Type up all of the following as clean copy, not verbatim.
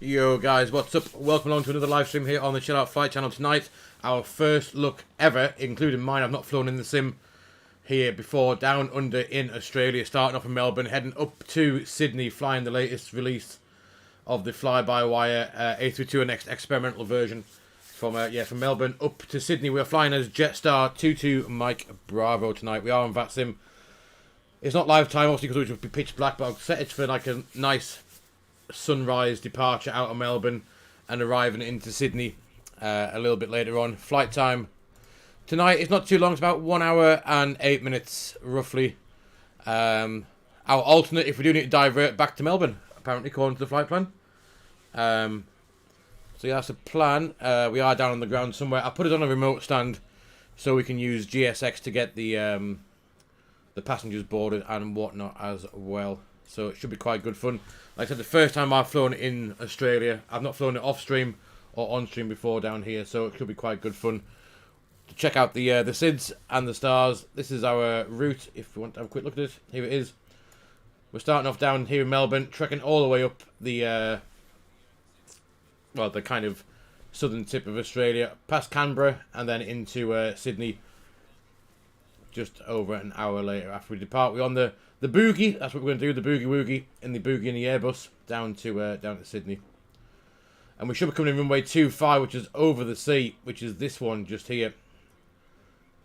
Yo guys, what's up? Welcome along to another live stream here on the Chill Out Flight channel tonight. Our first look ever, including mine. I've not flown in the sim here before. Down under in Australia, starting off in Melbourne, heading up to Sydney, flying the latest release of the Fly By Wire A32NX experimental version from Melbourne up to Sydney. We're flying as Jetstar 22 Mike Bravo tonight. We are on VATSIM. It's not live time, obviously, because it would be pitch black, but I'll set it for like a nice sunrise departure out of Melbourne and arriving into Sydney a little bit later on. Flight time tonight is not too long. It's about 1 hour and 8 minutes roughly. Our alternate, if we do need to divert back to Melbourne, apparently according to the flight plan. So yeah, that's the plan. We are down on the ground somewhere. I put it on a remote stand so we can use GSX to get the passengers boarded and whatnot as well. So it should be quite good fun. Like I said, the first time I've flown in Australia. I've not flown it off stream or on stream before down here, so it should be quite good fun to check out the SIDS and the stars. This is our route. If you want to have a quick look at it, here it is. We're starting off down here in Melbourne, trekking all the way up the the kind of southern tip of Australia, past Canberra, and then into Sydney. Just over an hour later after we depart, we're on the boogie. That's what we're going to do, the boogie woogie in the Airbus down to Sydney, and we should be coming in runway 25, which is over the sea, which is this one just here,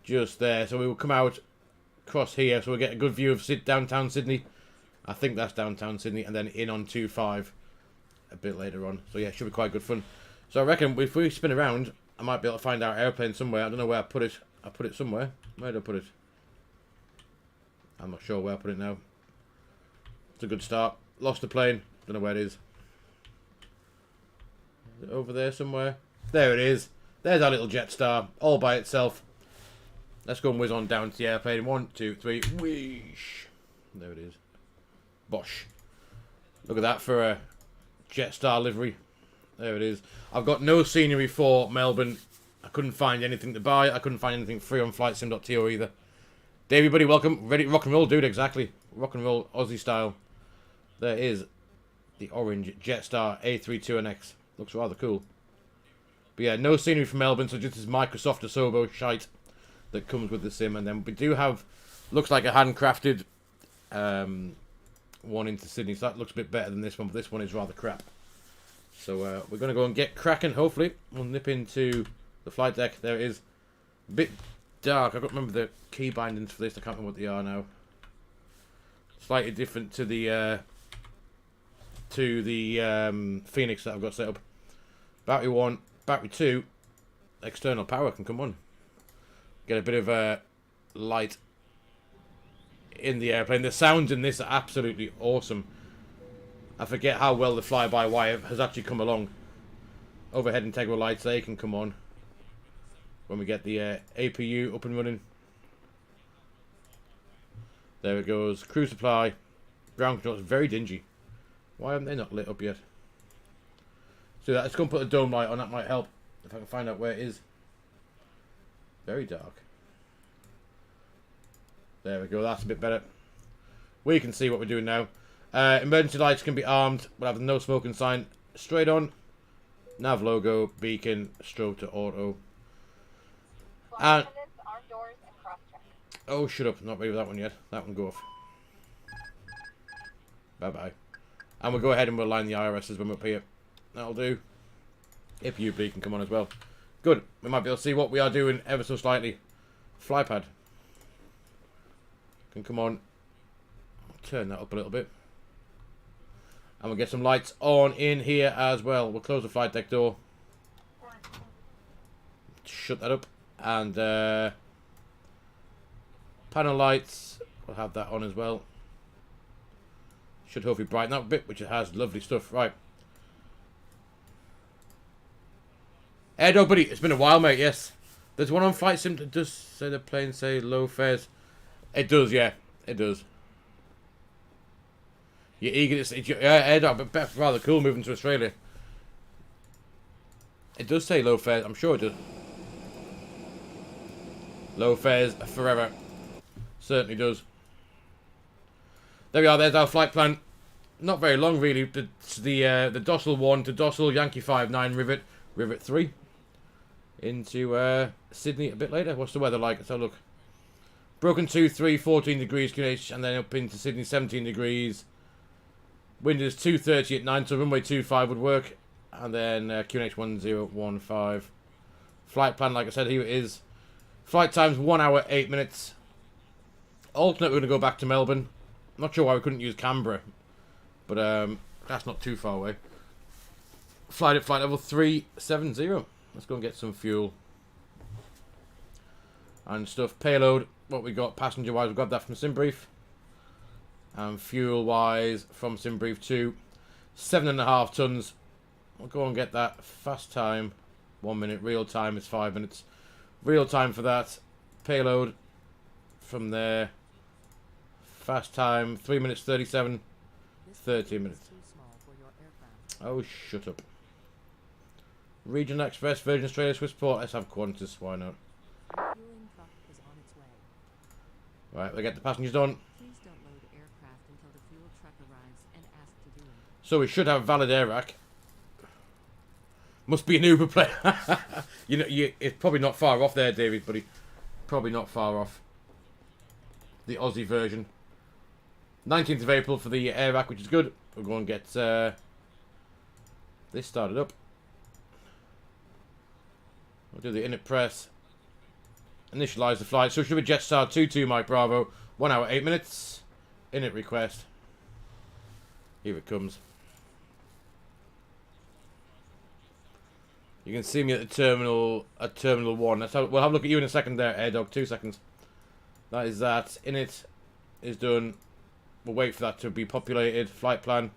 just there. So we will come out across here, so we'll get a good view of downtown Sydney. I think that's downtown Sydney, and then in on 25 a bit later on. So yeah, it should be quite good fun. So I reckon if we spin around, I might be able to find our airplane somewhere. I don't know where I put it. I put it somewhere. Where did I put it? I'm not sure where I put it now. It's a good start. Lost the plane. Don't know where it is. Is it over there somewhere? There it is. There's our little Jetstar, all by itself. Let's go and whiz on down to the airplane. 1, 2, 3. Whoosh. There it is. Bosh. Look at that for a Jetstar livery. There it is. I've got no scenery for Melbourne. I couldn't find anything to buy. I couldn't find anything free on flightsim.to either. Davey, buddy, welcome. Ready to rock and roll, dude, exactly. Rock and roll, Aussie style. There is the orange Jetstar A32NX. Looks rather cool. But yeah, no scenery from Melbourne, so just this Microsoft Asobo shite that comes with the sim. And then we do have, looks like a handcrafted one into Sydney. So that looks a bit better than this one, but this one is rather crap. So we're going to go and get cracking, hopefully. We'll nip into the flight deck. There it is. A bit dark. I can't remember the key bindings for this. I can't remember what they are now. Slightly different to the Fenix that I've got set up. Battery 1, battery 2, external power can come on. Get a bit of light in the airplane. The sounds in this are absolutely awesome. I forget how well the fly-by-wire has actually come along. Overhead integral lights, they can come on when we get the APU up and running. There it goes. Crew supply. Ground control is very dingy. Why haven't they not lit up yet? So let's go and put a dome light on. That might help if I can find out where it is. Very dark. There we go. That's a bit better. We can see what we're doing now. Emergency lights can be armed. We'll have the no smoking sign straight on. Nav logo, beacon, strobe to auto. And oh, shut up. Not ready with that one yet. That one go off. Bye-bye. And we'll go ahead and we'll line the IRSs when we're up here. That'll do. If you can come on as well. Good. We might be able to see what we are doing ever so slightly. Flypad can come on. I'll turn that up a little bit. And we'll get some lights on in here as well. We'll close the flight deck door. Shut that up. And panel lights, we'll have that on as well. Should hopefully brighten up a bit, which it has. Lovely stuff. Right. Air dog, buddy. It's been a while, mate. Yes. There's one on flight sim that does say the plane say low fares. It does, yeah. It does. You're eager to see. Yeah, air dog, but that's rather cool moving to Australia. It does say low fares. I'm sure it does. Low fares forever. Certainly does. There we are. There's our flight plan. not very long really. The Dossal 1 to Dossal Yankee 59 rivet 3 into Sydney a bit later. What's the weather like? Let's have a look. Broken 2-3, 14 degrees QNH, and then up into Sydney 17 degrees. Wind is 230 at 9, so runway 25 would work. And then QNH 1015. Flight plan, like I said, here it is. Flight time's 1 hour 8 minutes. Alternate, we're going to go back to Melbourne. Not sure why we couldn't use Canberra, but that's not too far away. Flight at flight level 370. Let's go and get some fuel and stuff. Payload, what we got passenger wise, we got that from SimBrief, and fuel wise from SimBrief 2, 7.5 tons. We'll go and get that. Fast time 1 minute, real time is 5 minutes. Real time for that. Payload from there. Fast time 3 minutes 37. 30 minutes. Oh, shut up. Regional Express, Virgin Australia, Swissport. Let's have Qantas. Why not? Right, we get the passengers on. So we should have valid air rack. Must be an Uber player. You know, it's probably not far off there, David, buddy. Probably not far off. The Aussie version. 19th of April for the air rack, which is good. We'll go and get this started up. We'll do the init press. Initialize the flight. So it should be Jetstar 22 Mike Bravo. 1 hour 8 minutes. Init request. Here it comes. You can see me at the terminal, at Terminal 1. We'll have a look at you in a second there, AirDog. 2 seconds. That is that. Init is done. We'll wait for that to be populated. Flight plan.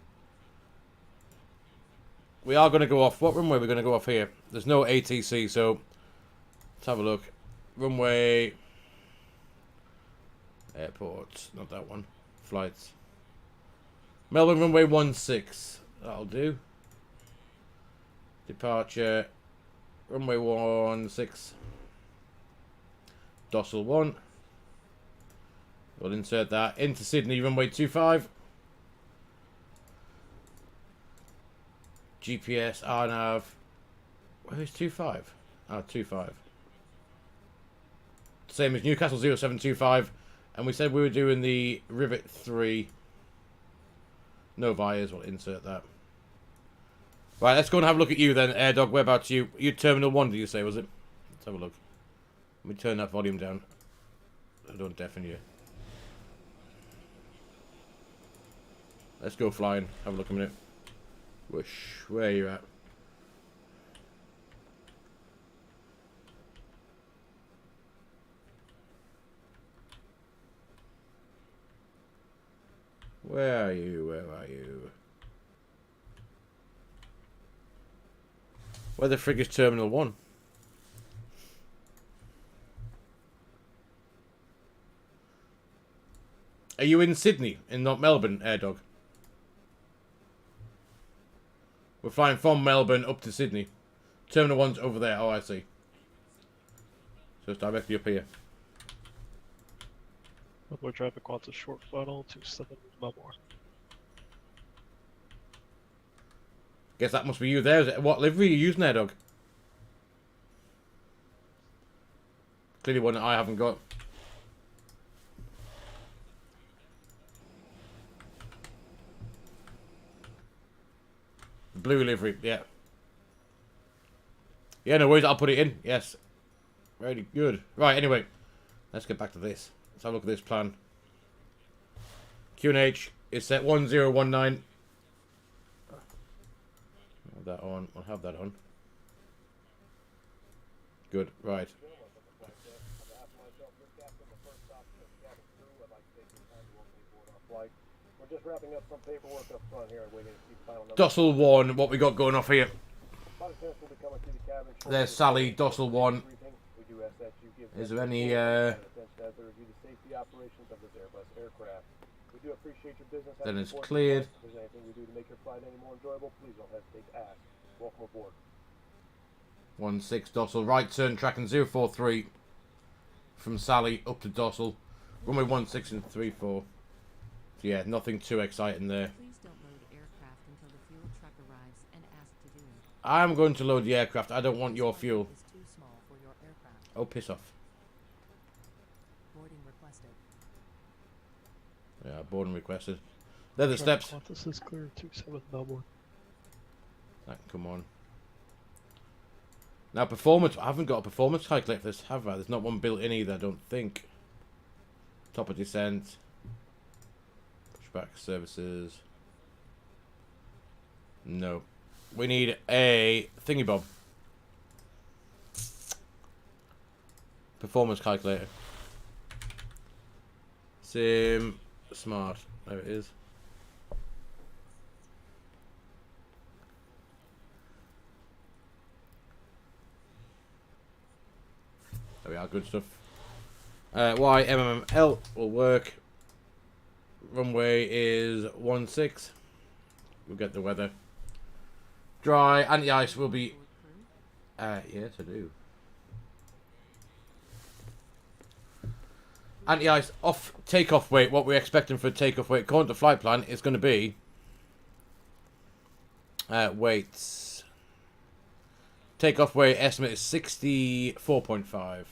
We are going to go off. What runway are we going to go off here? There's no ATC, so let's have a look. Runway. Airport. Not that one. Flights. Melbourne runway 16. That'll do. Departure. Runway 16. Dossal 1. We'll insert that into Sydney, runway 25. GPS, RNAV. Where's 25? Oh, 25. Same as Newcastle 0725. And we said we were doing the Rivet 3. No wires, we'll insert that. Right, let's go and have a look at you then, AirDog. Whereabouts you? You Terminal 1, did you say, was it? Let's have a look. Let me turn that volume down. I don't deafen you. Let's go flying. Have a look a minute. Whoosh. Where are you at? Where are you? Where are you? Where the frig is Terminal 1? Are you in Sydney? In not Melbourne, AirDog? We're flying from Melbourne up to Sydney. Terminal 1's over there. Oh, I see. So it's directly up here. We're driving Qantas short funnel 27 Melbourne. Guess that must be you there. Is it? What livery are you using there, dog? Clearly one that I haven't got. Blue livery, yeah. Yeah, no worries, I'll put it in. Yes. Very good. Right, anyway. Let's get back to this. Let's have a look at this plan. QNH is set 1019. Have that on. I'll have that on. Good, right. We're just wrapping up some paperwork up front here and waiting to see final numbers. Dossal 1, what we got going off here? There's Sally, Dossal 1. Is there any then it's cleared. If there's anything we do to make your flight any more enjoyable, please don't hesitate to ask. Welcome aboard. 16 Dossal, right turn tracking 043 from Sally up to Dossal. Runway 16 and 34. So yeah, nothing too exciting there. I'm going to load the aircraft. I don't want your fuel. Is too small for your aircraft. Oh, piss off. Boarding requested. Yeah, boarding requested. They're the steps. This is clear 27 Melbourne. That can come on. Now, performance. I haven't got a performance calculator for this, have I? There's not one built in either, I don't think. Top of descent. Pushback services. No. We need a thingy bob. Performance calculator. Sim smart. There it is. There we are, good stuff. YMML will work. Runway is 16. We'll get the weather. Dry, anti-ice will be... yes, I do. Anti-ice off takeoff weight. What we're expecting for takeoff weight, according to flight plan, is going to be... weights. Takeoff weight estimate is 64.5.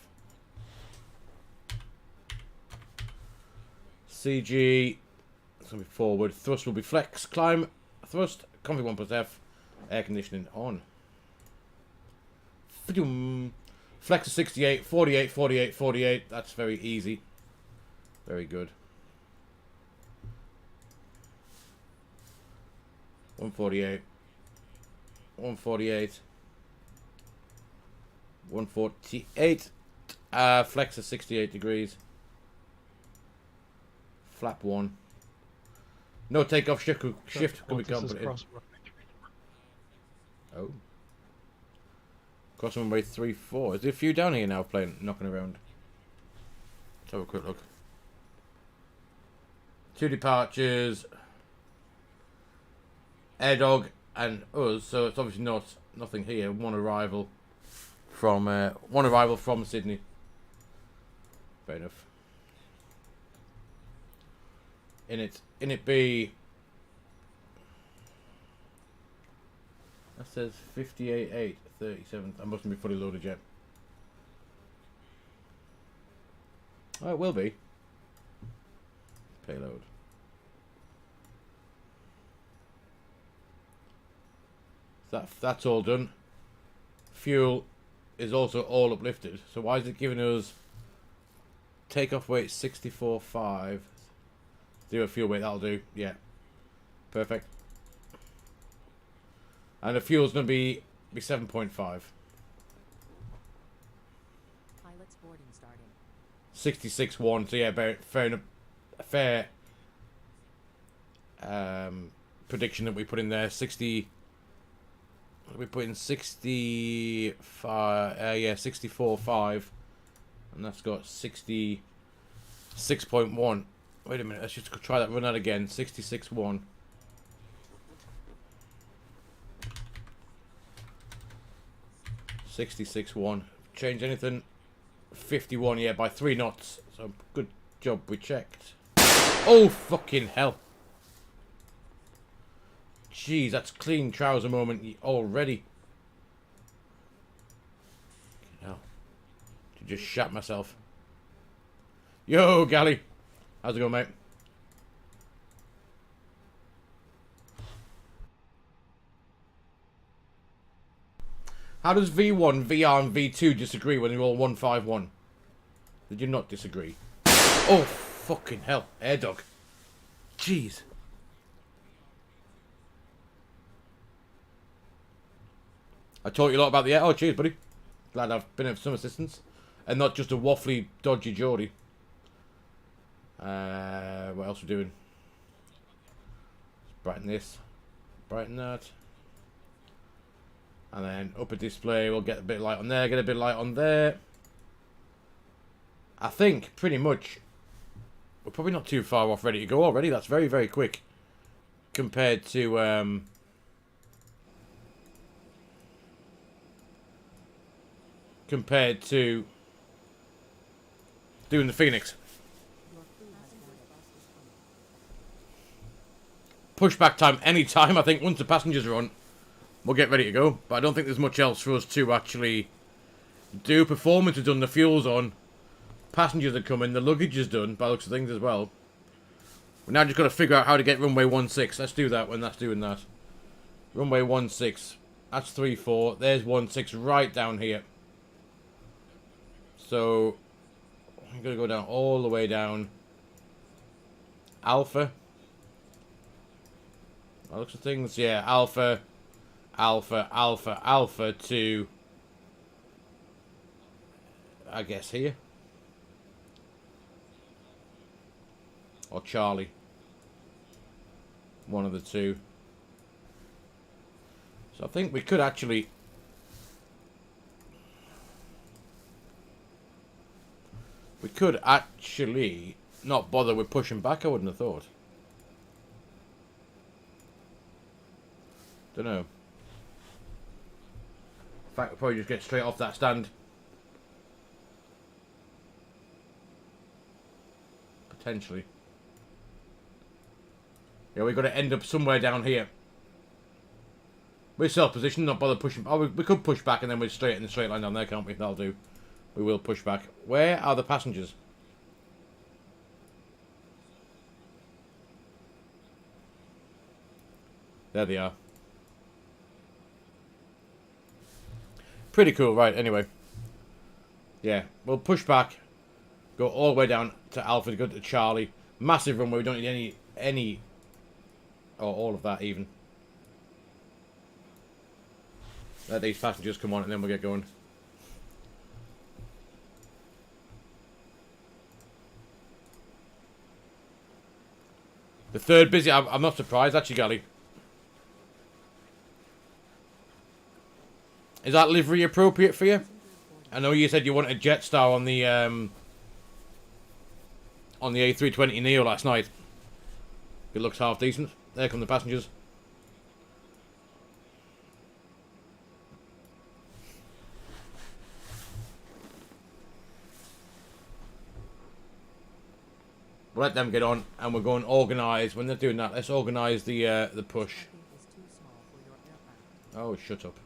CG, it's going to be forward. Thrust will be flex. Climb, thrust, comfy 1+F. Air conditioning on. Flex to 68, 48, 48, 48. That's very easy. Very good. 148. 148. 148. Flex to 68 degrees. Flap 1. No takeoff shift could be competent. Oh. Cross runway 34. Is there a few down here now playing, knocking around? Let's have a quick look. 2 departures. Air Dog and us, so it's obviously nothing here. One arrival from Sydney. Fair enough. In it be. That says 58.8, 37. I mustn't be fully loaded yet. Oh, it will be. Payload. That's all done. Fuel is also all uplifted. So why is it giving us takeoff weight 64.5? 0 fuel weight, that'll do. Yeah. Perfect. And the fuel's going to be 7.5. Pilot's boarding starting. 66.1. So yeah, fair prediction that we put in there. 60. We put in 65. Yeah, 64.5, and that's got 66.1. Wait a minute. Let's just try that. Run that again. 66.1. Change anything. 51. Yeah, by 3 knots. So good job. We checked. Oh fucking hell! Jeez, that's clean trouser moment already. Hell, to just shat myself. Yo, Galley, how's it going, mate? How does V1, VR, and V2 disagree when they're all 151? Did you not disagree? Oh, fucking hell. Air Dog. Jeez. I taught you a lot about the air. Oh, cheers, buddy. Glad I've been of some assistance. And not just a waffly, dodgy Geordie. What else we doing? Let's brighten this. Brighten that. And then upper display, we'll get a bit of light on there, get a bit of light on there. I think, pretty much, we're probably not too far off ready to go already. That's very, very quick. Compared to, doing the Fenix. Pushback time, any time. I think once the passengers are on, we'll get ready to go. But I don't think there's much else for us to actually do. Performance is done, the fuel's on. Passengers are coming, the luggage is done, by the looks of things as well. We're now just got to figure out how to get runway 16. Let's do that when that's doing that. Runway 16. That's 34. There's 16 right down here. So, I'm going to go down all the way down. Alpha. By the looks of things, yeah, Alpha, Alpha, Alpha, Alpha to, I guess, here. Or Charlie. One of the two. So I think we could actually... We could actually not bother with pushing back, I wouldn't have thought. Don't know. In fact, we'll probably just get straight off that stand. Potentially. Yeah, we've got to end up somewhere down here. We're self-positioned, not bother pushing. Oh, we could push back and then we're straight in the straight line down there, can't we? That'll do. We will push back. Where are the passengers? There they are. Pretty cool, right, anyway. Yeah, we'll push back. Go all the way down to Alpha to go to Charlie. Massive runway, we don't need any... Or all of that, even. Let these passengers come on and then we'll get going. The third busy... I'm not surprised, actually, Gally. Is that livery appropriate for you? I know you said you wanted a Jetstar on the A320neo last night. It looks half decent. There come the passengers. We'll let them get on, and we're going to organise. When they're doing that, let's organise the push. Is too small for your aircraft. Oh, shut up.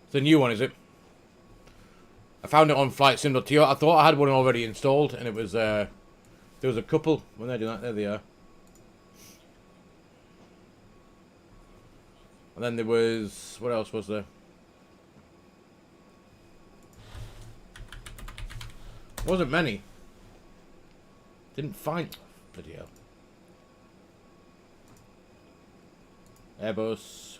It's a new one, is it? I found it on flightsim.to. I thought I had one already installed, and it was there was a couple when they're doing that. There they are. And then there was, what else was there? Wasn't many. Didn't find. Bloody hell. Airbus.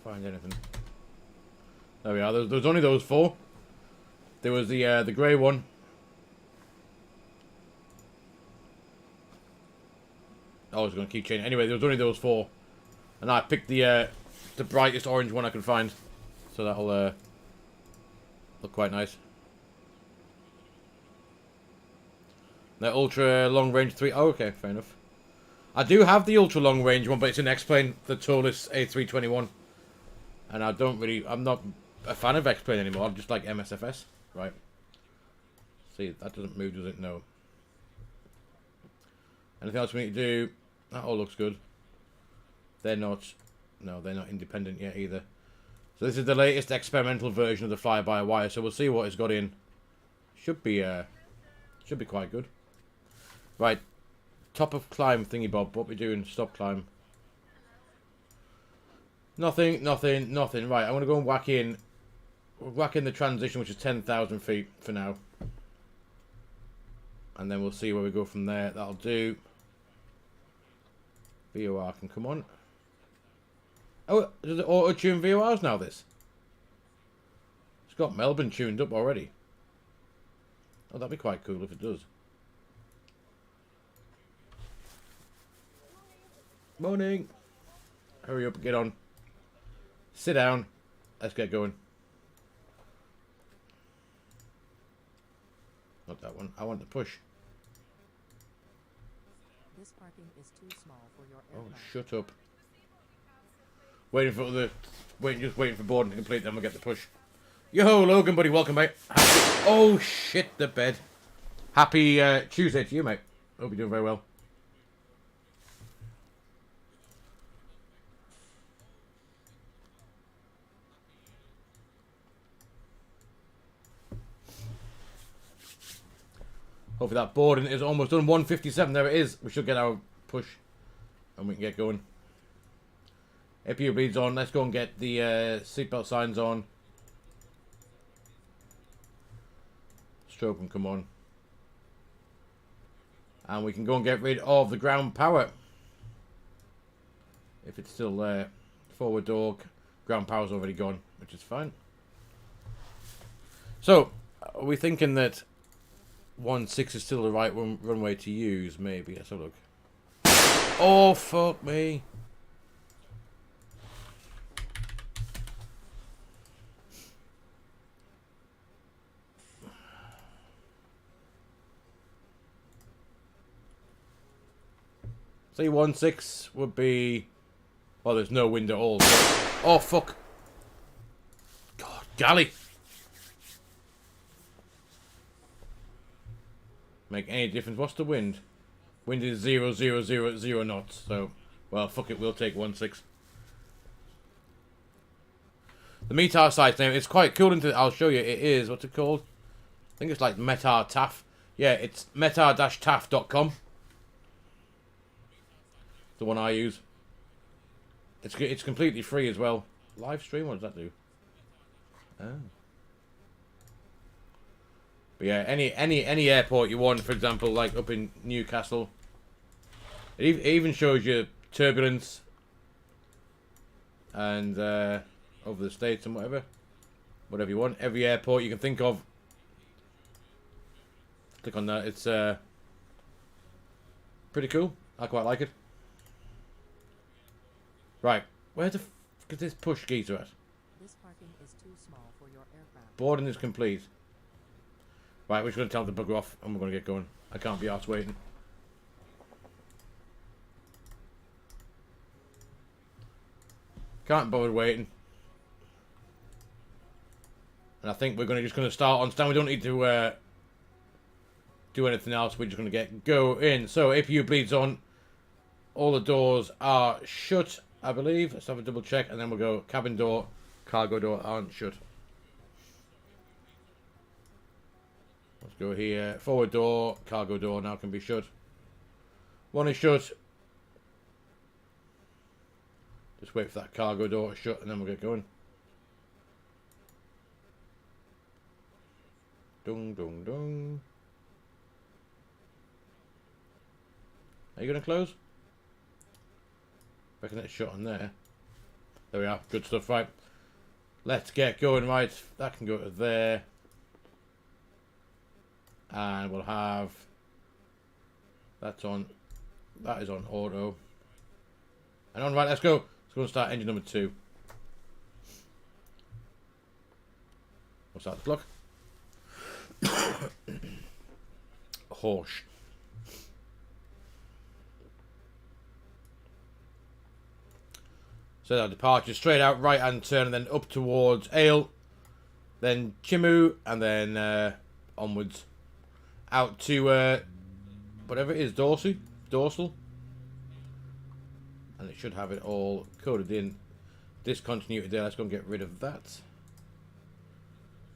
Find anything. There we are. There's only those four. There was the grey one. I was going to keep changing. Anyway, there was only those four, and I picked the brightest orange one I could find. So that'll look quite nice. The ultra long range 3. Oh, okay, fair enough. I do have the ultra long range one, but it's an X-plane, the tallest A321. And I'm not a fan of X-plane anymore. I'm just like MSFS. Right. See, that doesn't move, does it? No. Anything else we need to do? That all looks good. They're not... No, they're not independent yet either. So this is the latest experimental version of the Fly By Wire. So we'll see what it's got in. Should be quite good. Right. Top of climb thingy bob. What we doing? Stop climb. Nothing. Right, I'm going to go and whack in the transition, which is 10,000 feet for now. And then we'll see where we go from there. That'll do. VOR can come on. Oh, does it auto-tune VORs now, this? It's got Melbourne tuned up already. Oh, that'd be quite cool if it does. Morning. Hurry up and get on. Sit down. Let's get going. Not that one. I want to push. This parking is too small for your Oh, aircraft. shut up. Just waiting for boarding to complete, then we'll get the push. Yo, Logan, buddy, welcome, mate. Oh, shit, the bed. Happy Tuesday to you, mate. Hope you're doing very well. Hopefully that boarding is almost done. 157, there it is. We should get our push and we can get going. APU bleeds on. Let's go and get the seatbelt signs on. Strobe can come on. And we can go and get rid of the ground power. If it's still there. Forward door. Ground power's already gone, which is fine. So, are we thinking that 1.6 is still the right runway to use? Maybe. Let's have a look. Oh, fuck me. Say 1.6 would be... Well, there's no wind at all. Oh, fuck. God, galley. Make any difference. What's the wind? Wind is 0.000 knots. So, well, fuck it. We'll take 1.6. The METAR site name, it's quite cool. I'll show you. It is, what's it called? I think it's like METAR TAF. Yeah, it's metar-taf.com. The one I use. It's completely free as well. Live stream, what does that do? Oh. But yeah, any airport you want, for example, like up in Newcastle. It even shows you turbulence and over the States and whatever you want. Every airport you can think of. Click on that. It's pretty cool. I quite like it. Right, where the f is this push geezer at? This parking is too small for your aircraft. Boarding is complete. Right, we're just going to tell them to bugger off and we're going to get going. I can't be arsed waiting. Can't bother waiting. And I think we're just going to start on stand. We don't need to do anything else. We're just going to go in. So, APU bleeds on. All the doors are shut, I believe. Let's have a double check and then we'll go cabin door, cargo door aren't shut. Let's go here. Forward door, cargo door now can be shut. One is shut. Just wait for that cargo door to shut and then we'll get going. Dung, dung, dung. Are you going to close? Reckon it's shut on there. There we are. Good stuff. Right. Let's get going. Right. That can go to there. And we'll have... That's on. That is on auto. And on. Right. Let's go. Let's go and start engine number 2. We'll start the clock. Horse. So that departure straight out, right hand turn, and then up towards Ale, then Chimu, and then onwards out to whatever it is, dorsal, and it should have it all coded in. Discontinuity there. Let's go and get rid of that.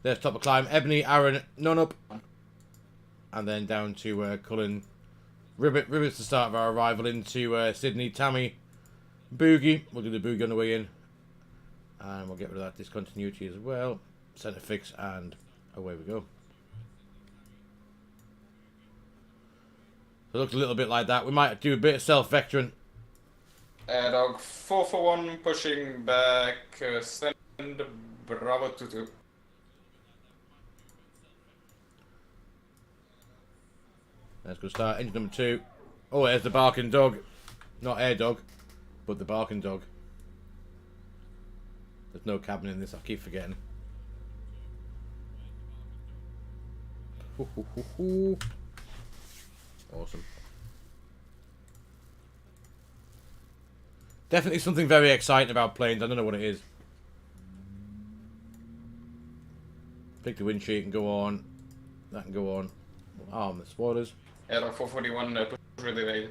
There's top of climb. Ebony, Aaron, none up, and then down to Cullen. Ribbit's the start of our arrival into Sydney. Tammy. Boogie, we'll do the boogie on the way in, and we'll get rid of that discontinuity as well. Center fix, and away we go. So it looks a little bit like that. We might do a bit of self-vectoring. Dog 441 pushing back, send Bravo 22. Let's go start engine number 2. Oh, there's the barking dog, not air dog. But the barking dog. There's no cabin in this, I keep forgetting. Awesome. Definitely something very exciting about planes. I don't know what it is. Pick the wind sheet and go on. That can go on. Arm the spoilers. Airlock 441, push really late.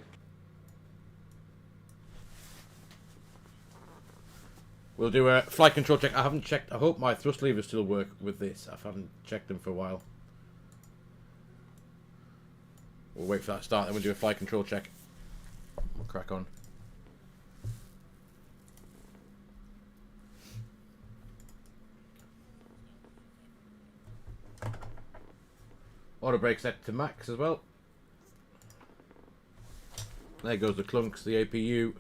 We'll do a flight control check. I haven't checked. I hope my thrust levers still work with this. I haven't checked them for a while. We'll wait for that to start, then we'll do a flight control check. We'll crack on. Auto brake set to max as well. There goes the clunks, the APU.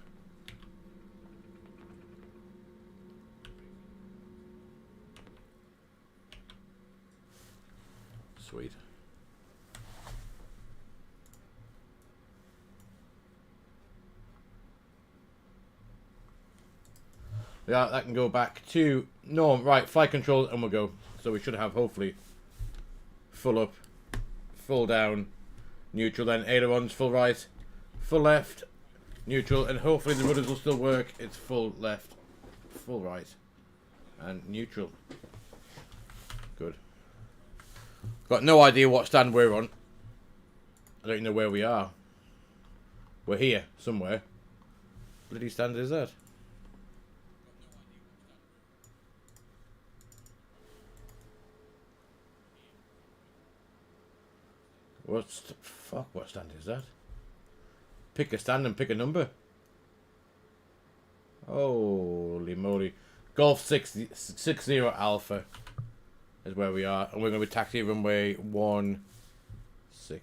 Sweet. Yeah, that can go back to norm. Right, flight control, and we'll go. So we should have, hopefully, full up, full down, neutral, then ailerons, full right, full left, neutral, and hopefully the rudders will still work. It's full left, full right, and neutral. Good. Got no idea what stand we're on. I don't even know where we are. We're here, somewhere. Bloody stand is that? What stand is that? Pick a stand and pick a number. Holy moly. Golf 60 Alpha is where we are. And we're going to be taxi runway 16.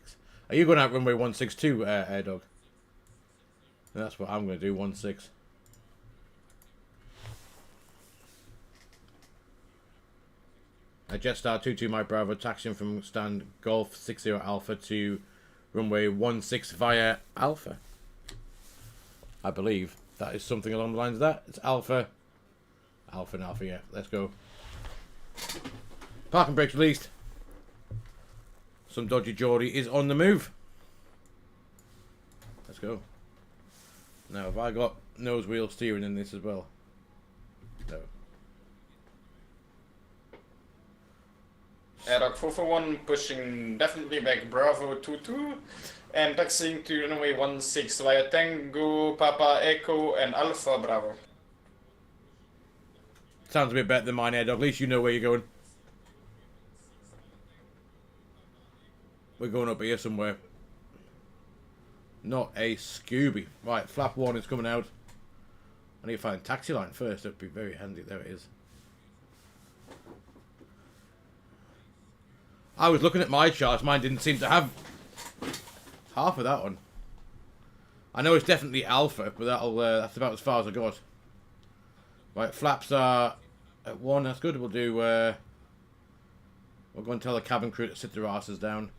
Are you going out runway 162, Air Dog? That's what I'm going to do, 16. Jetstar 22 Mike Bravo taxiing from stand Golf 60 Alpha to runway 16 via Alpha. I believe that is something along the lines of that. It's Alpha. Alpha and Alpha, yeah. Let's go. Parking brakes released. Some dodgy Gerodie is on the move. Let's go. Now, have I got nose wheel steering in this as well? No. Airlock 441, pushing definitely back Bravo 22, and taxiing to runway 16 via Tango, Papa Echo, and Alpha Bravo. Sounds a bit better than mine, Air Dog. At least you know where you're going. We're going up here somewhere. Not a Scooby. Right, flap 1 is coming out. I need to find a taxi line first. That'd be very handy. There it is. I was looking at my charts. Mine didn't seem to have half of that one. I know it's definitely Alpha, but that's about as far as I got. Right, flaps are at 1. That's good. We'll do. We'll go and tell the cabin crew to sit their asses down,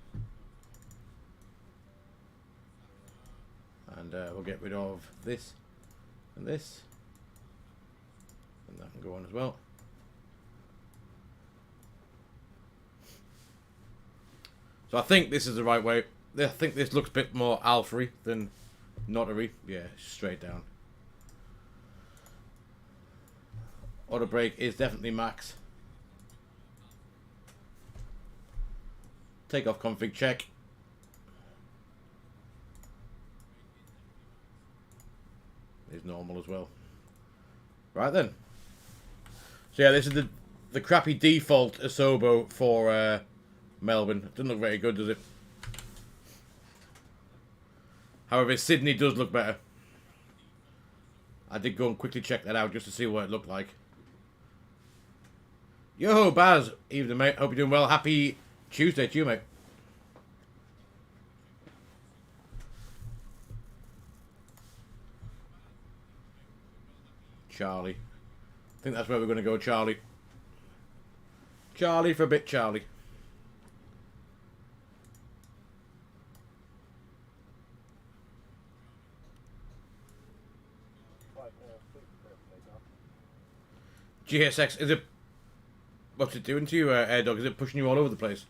and we'll get rid of this and this, and that can go on as well. So I think this is the right way. I think this looks a bit more alpha-y than not-y. Yeah, straight down. Auto brake is definitely max. Takeoff config check. Is normal as well. Right then. So yeah, this is the crappy default Asobo for Melbourne. Doesn't look very good, does it? However, Sydney does look better. I did go and quickly check that out just to see what it looked like. Yo, Baz. Evening, mate. Hope you're doing well. Happy Tuesday to you, mate. Charlie. I think that's where we're going to go, Charlie. Charlie for a bit, Charlie. GSX, is it... What's it doing to you, Air Dog? Is it pushing you all over the place?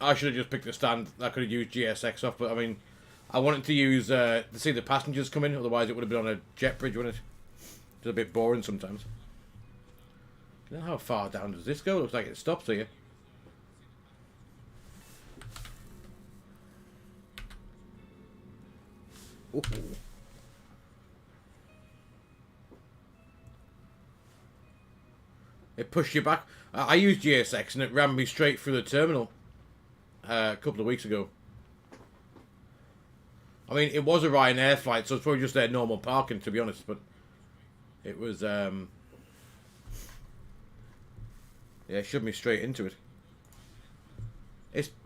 I should have just picked a stand. I could have used GSX off, but I mean... I wanted to use to see the passengers come in, otherwise it would have been on a jet bridge, wouldn't it? It's a bit boring sometimes. You know, how far down does this go? Looks like it stops here. Ooh. It pushed you back. I used GSX and it ran me straight through the terminal a couple of weeks ago. I mean, it was a Ryanair flight, so it's probably just their normal parking, to be honest. But it was, yeah, it shoved me straight into it.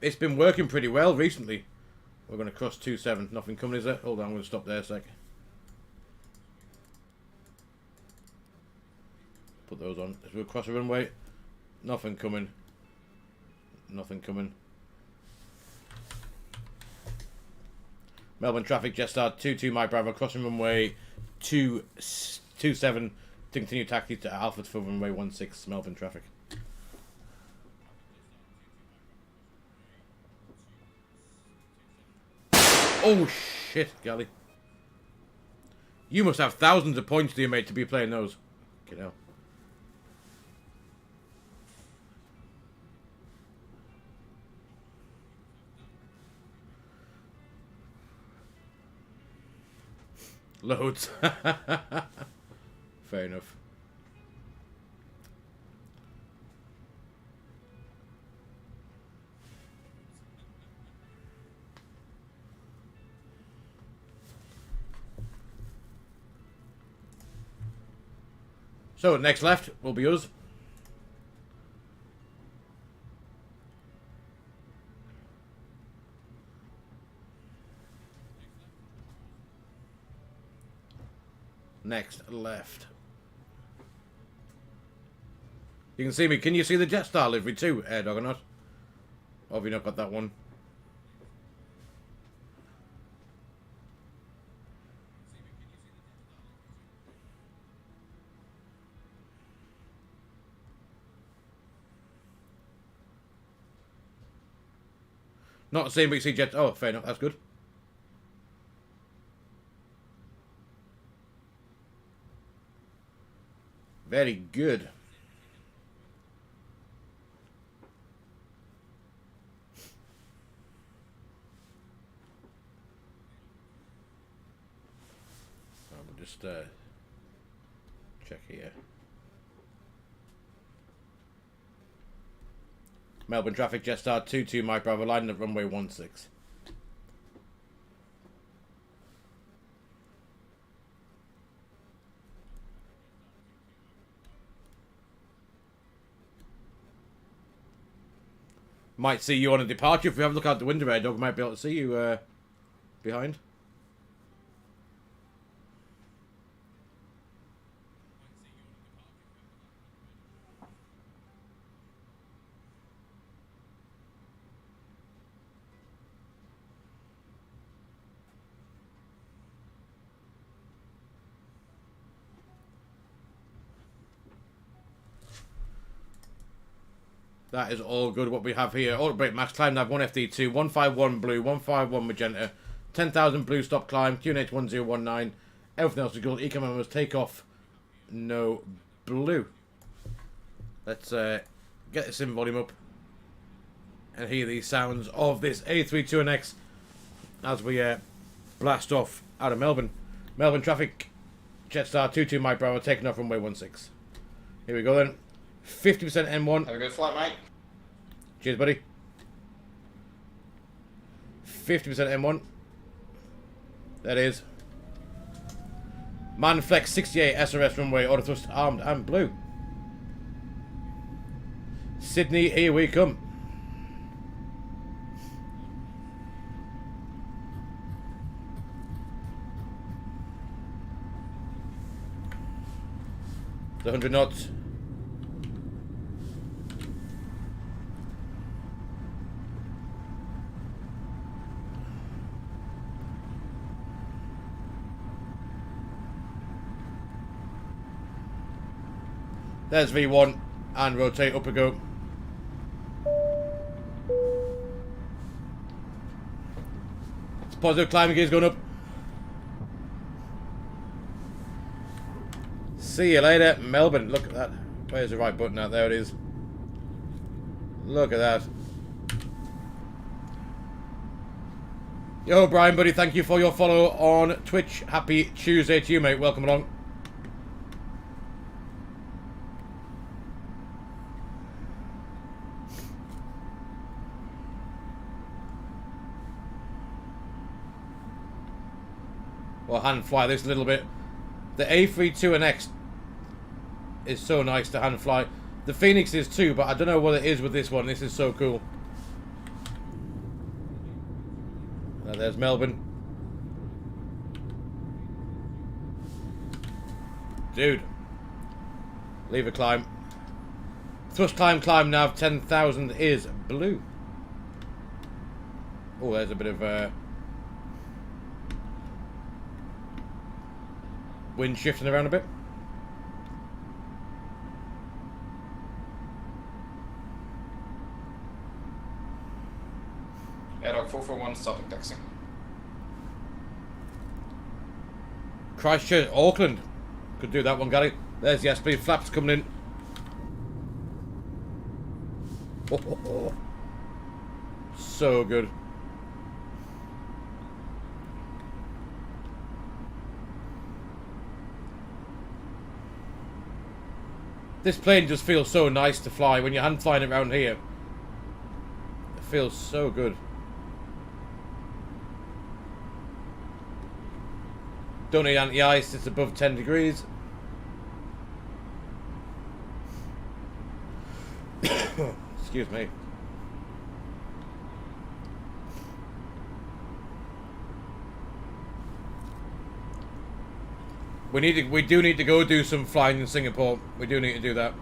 It's been working pretty well recently. We're going to cross 27. Nothing coming, is there? Hold on, I'm going to stop there a sec. Put those on. As we cross the runway. Nothing coming. Nothing coming. Melbourne traffic, Jetstar 22 Mike Bravo, crossing runway 27 to continue taxi to Alpha for runway 16, Melbourne traffic. Oh shit, Gally. You must have thousands of points, do you, mate, to be playing those. Get out. Loads. Fair enough. So, next left will be us. Next left. You can see me. Can you see the Jetstar livery too, Air Dog, or not? Or have you not got that one? Not seeing, but you see Jets. Oh, fair enough. That's good. Very good. We'll just check here. Melbourne traffic, Jetstar 22 Mike Bravo, line at runway 16. Might see you on a departure. If we have a look out the window, Air Dog might be able to see you behind. That is all good what we have here. ORBX max climb nav 1 FD2, 151 blue, 151 magenta, 10,000 blue stop climb, QNH 1019. Everything else is good. Ecoman was take off. No blue. Let's get the sim volume up and hear the sounds of this A32NX as we blast off out of Melbourne. Melbourne traffic, Jetstar 22 Mike Bravo taking off runway 16. Here we go then. 50% M1. Have a good flight, mate. Cheers, buddy. 50% M1. That is. Manflex 68 SRS runway, auto thrust armed and blue. Sydney, here we come. The 100 knots. There's V1 and rotate up we go. positive. Climbing gear's going up. See you later, Melbourne. Look at that. Where's the right button out? There it is. Look at that. Yo, Brian, buddy, thank you for your follow on Twitch. Happy Tuesday to you, mate. Welcome along. Well, hand fly this a little bit. The A32NX is so nice to hand fly. The Fenix is too, but I don't know what it is with this one. This is so cool. There's Melbourne. Dude. Leave a climb. Thrust climb nav 10,000 is blue. Oh, there's a bit of wind shifting around a bit. Airlock 441 starting taxi. Christchurch, Auckland. Could do that one, Gary. There's the S-speed flaps coming in. Oh. So good. This plane just feels so nice to fly when you're hand flying it around here. It feels so good. Don't need anti-ice, it's above 10 degrees. Excuse me. We do need to go do some flying in Singapore. We do need to do that.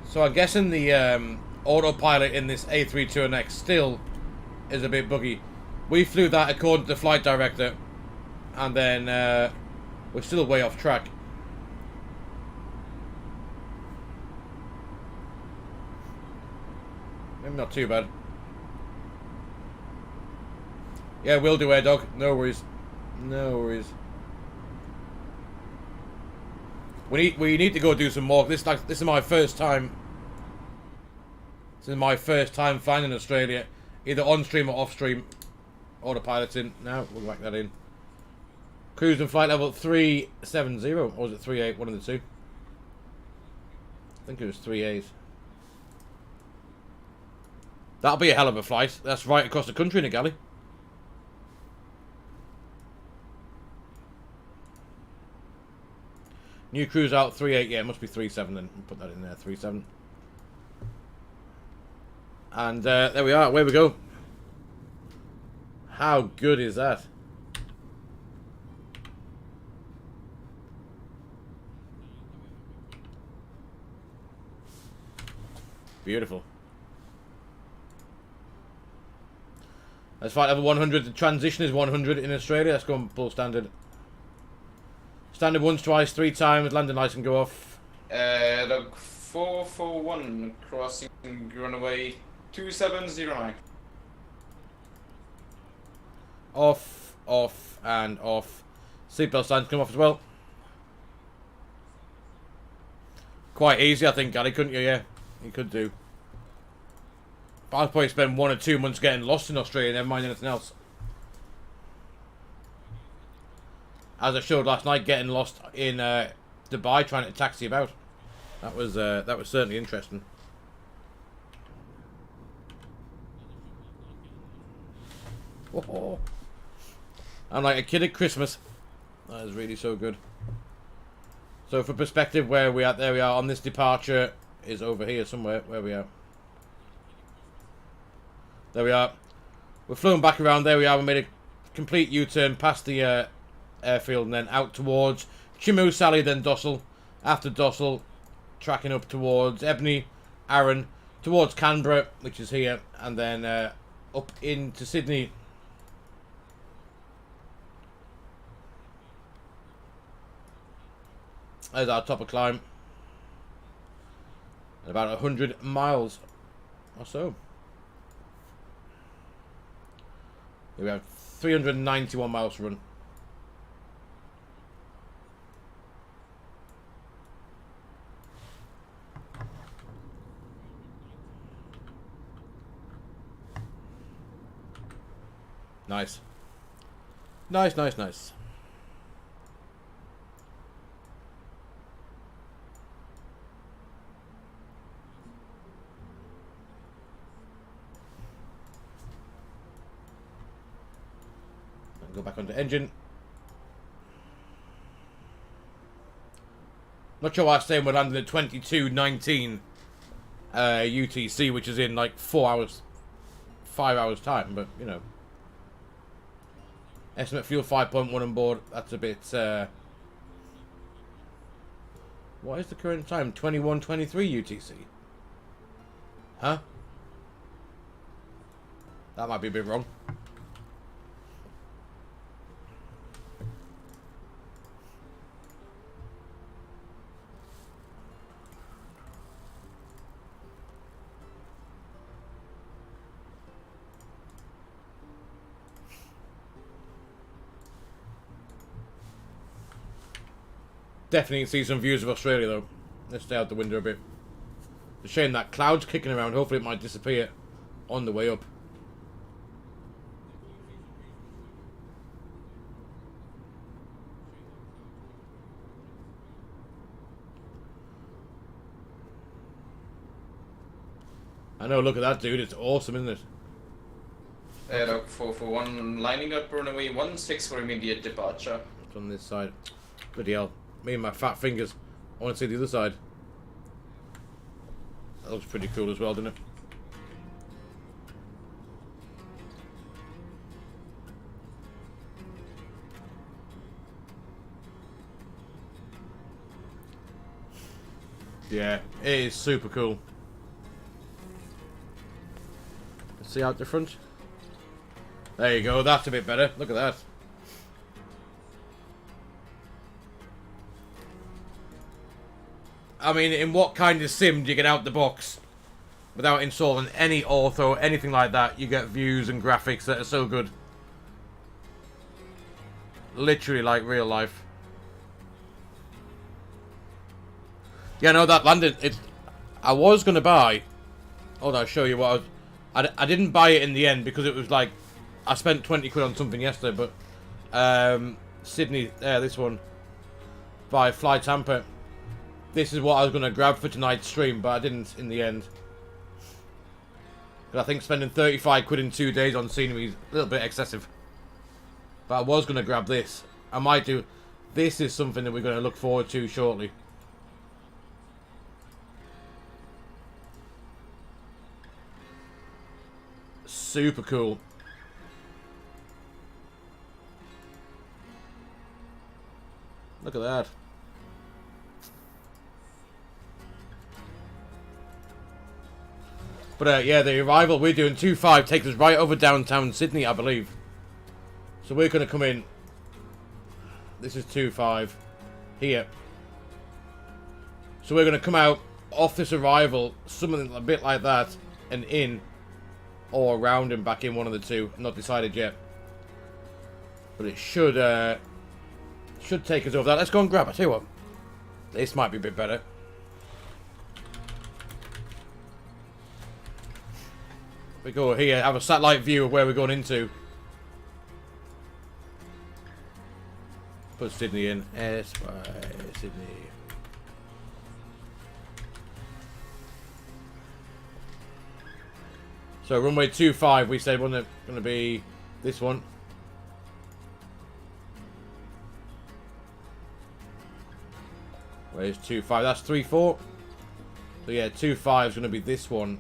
So I'm guessing the autopilot in this A32NX still is a bit buggy. We flew that according to the flight director, and then we're still way off track. Maybe not too bad. Yeah, we'll do, Air Dog. No worries. No worries. We need to go do some more. This is my first time. This is my first time flying in Australia, either on stream or off stream. Autopiloting. Now we'll whack that in. Cruise and flight level 370, or was it 38? One of the two. I think it was 38. That'll be a hell of a flight. That's right across the country in a galley. New cruise out 38. Yeah, it must be 37 then. We'll put that in there. 37. And there we are. Away we go. How good is that? Beautiful. That's flight level 100. The transition is 100 in Australia. Let's go and pull standard. Standard once, twice, 3 times. Landing lights can go off. Log 441 crossing runway 2709. Off, off, and off. Seatbelt signs come off as well. Quite easy, I think, Gary, couldn't you? Yeah, you could do. But I'd probably spend 1 or 2 months getting lost in Australia, never mind anything else. As I showed last night, getting lost in Dubai, trying to taxi about. That was certainly interesting. Oh. I'm like a kid at Christmas. That is really so good. So for perspective, where we at? There we are. On this departure is over here somewhere. Where we are? There we are. We're flown back around. There we are. We made a complete U-turn past the airfield and then out towards Chimu, Sally, then Dossel. After Dossel, tracking up towards Ebony, Arran, towards Canberra, which is here, and then up into Sydney. There's our top of climb. And about 100 miles or so. We have 391 miles to run. Nice. Nice, nice, nice. Go back onto engine. Not sure why I'm saying we're landing at 22:19 UTC, which is in like 4 hours, 5 hours time, but you know. Estimate fuel 5.1 on board. That's a bit. What is the current time? 21:23 UTC. Huh? That might be a bit wrong. Definitely see some views of Australia though. Let's stay out the window a bit. It's a shame that cloud's kicking around. Hopefully it might disappear on the way up. I know, look at that dude. It's awesome, isn't it? Look, for one lining up runway 16 for immediate departure. It's on this side. Bloody hell. Me and my fat fingers. I want to see the other side. That looks pretty cool as well, doesn't it? Yeah, it is super cool. Let's see out the front. There you go, that's a bit better. Look at that. I mean, in what kind of sim do you get out the box without installing any ortho, anything like that? You get views and graphics that are so good. Literally like real life. Yeah, no, that landed. I was going to buy. Hold on, I'll show you what I didn't buy it in the end because it was like, I spent 20 quid on something yesterday, but Sydney, this one, by Fly Tampa. This is what I was going to grab for tonight's stream, but I didn't in the end. But I think spending 35 quid in 2 days on scenery is a little bit excessive. But I was going to grab this. I might do. This is something that we're going to look forward to shortly. Super cool. Look at that. But yeah, the arrival we're doing 2.5 takes us right over downtown Sydney, I believe. So we're going to come in. This is 2.5 here. So we're going to come out off this arrival, something a bit like that, and in, or around and back in, one of the two. Not decided yet. But it should take us over that. Let's go and grab it. I tell you what, this might be a bit better. We go here, have a satellite view of where we're going into. Put Sydney in. SY Sydney. So runway 25, we said wasn't it going to be this one. Where's 25? That's 3-4. So yeah, 25 is going to be this one.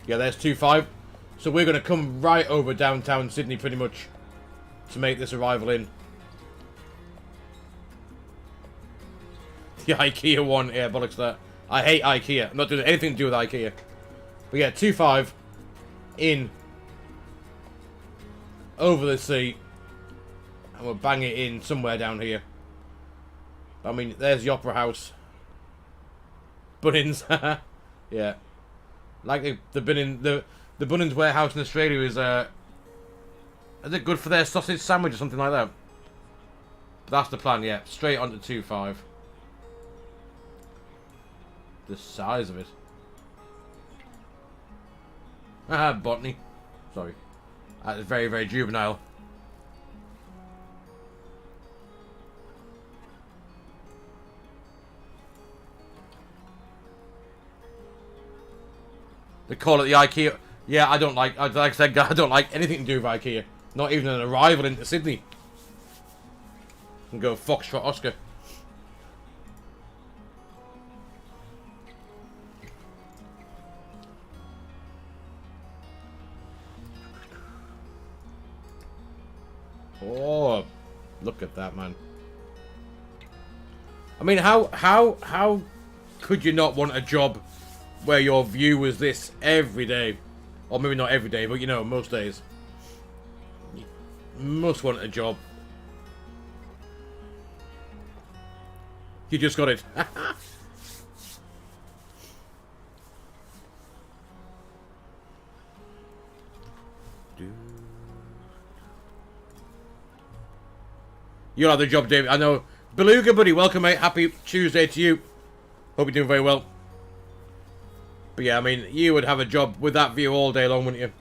Yeah, there's 2.5. So we're going to come right over downtown Sydney pretty much to make this arrival in. The IKEA one. Yeah, bollocks that. I hate IKEA. I'm not doing anything to do with IKEA. But yeah, 2.5 in over the sea. and we'll bang it in somewhere down here. I mean, there's the Opera House. Bunnings. Yeah. Like the Bunnings warehouse in Australia is it good for their sausage sandwich or something like that? That's the plan, yeah. Straight onto 2.5. The size of it. Botany. Sorry. That is very, very juvenile. They call it the IKEA. Yeah, I don't like, like I said, I don't like anything to do with IKEA. Not even an arrival into Sydney. And go Foxtrot Oscar. Oh, look at that, man. I mean, how could you not want a job where your view was this every day? Or maybe not every day, but you know, most days. You must want a job. You just got it. You'll have the job, David. I know. Beluga, buddy. Welcome, mate. Happy Tuesday to you. Hope you're doing very well. But yeah, I mean, you would have a job with that view all day long, wouldn't you?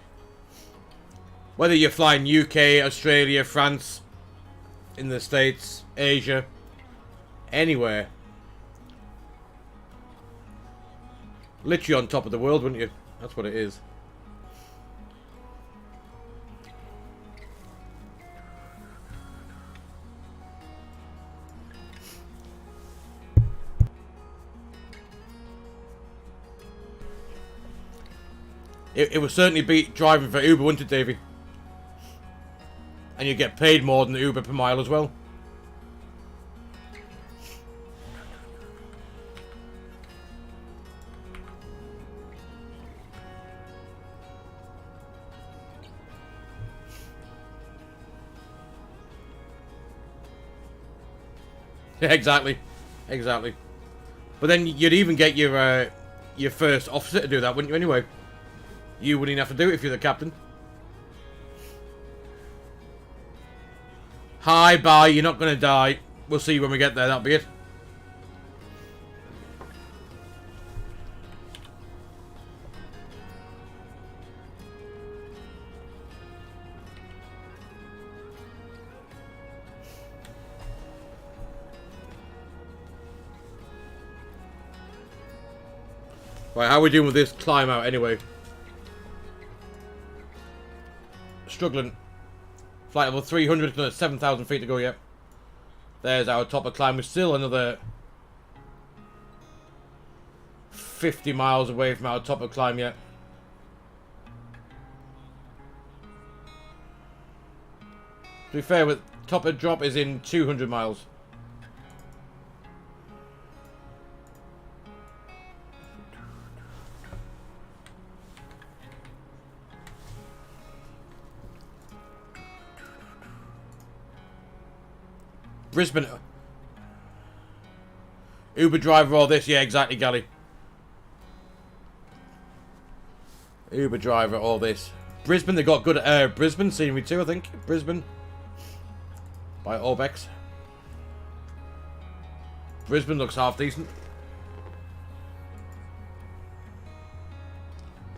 Whether you're flying UK, Australia, France, in the States, Asia, anywhere. Literally on top of the world, wouldn't you? That's what it is. It would certainly beat driving for Uber, wouldn't it, Davey? And you get paid more than Uber per mile as well. Yeah, exactly. Exactly. But then you'd even get your first officer to do that, wouldn't you, anyway? You wouldn't have to do it if you're the captain. Hi, bye, you're not going to die. We'll see you when we get there, that'll be it. Right, how are we doing with this climb out anyway? Struggling. Flight level 300, another 7,000 feet to go yet. There's our top of climb. We're still another 50 miles away from our top of climb yet. To be fair, with top of drop is in 200 miles. Brisbane. Uber driver, all this. Yeah, exactly, Gally. Uber driver, all this. Brisbane, they got good Brisbane scenery too, I think. Brisbane. By ORBX. Brisbane looks half decent.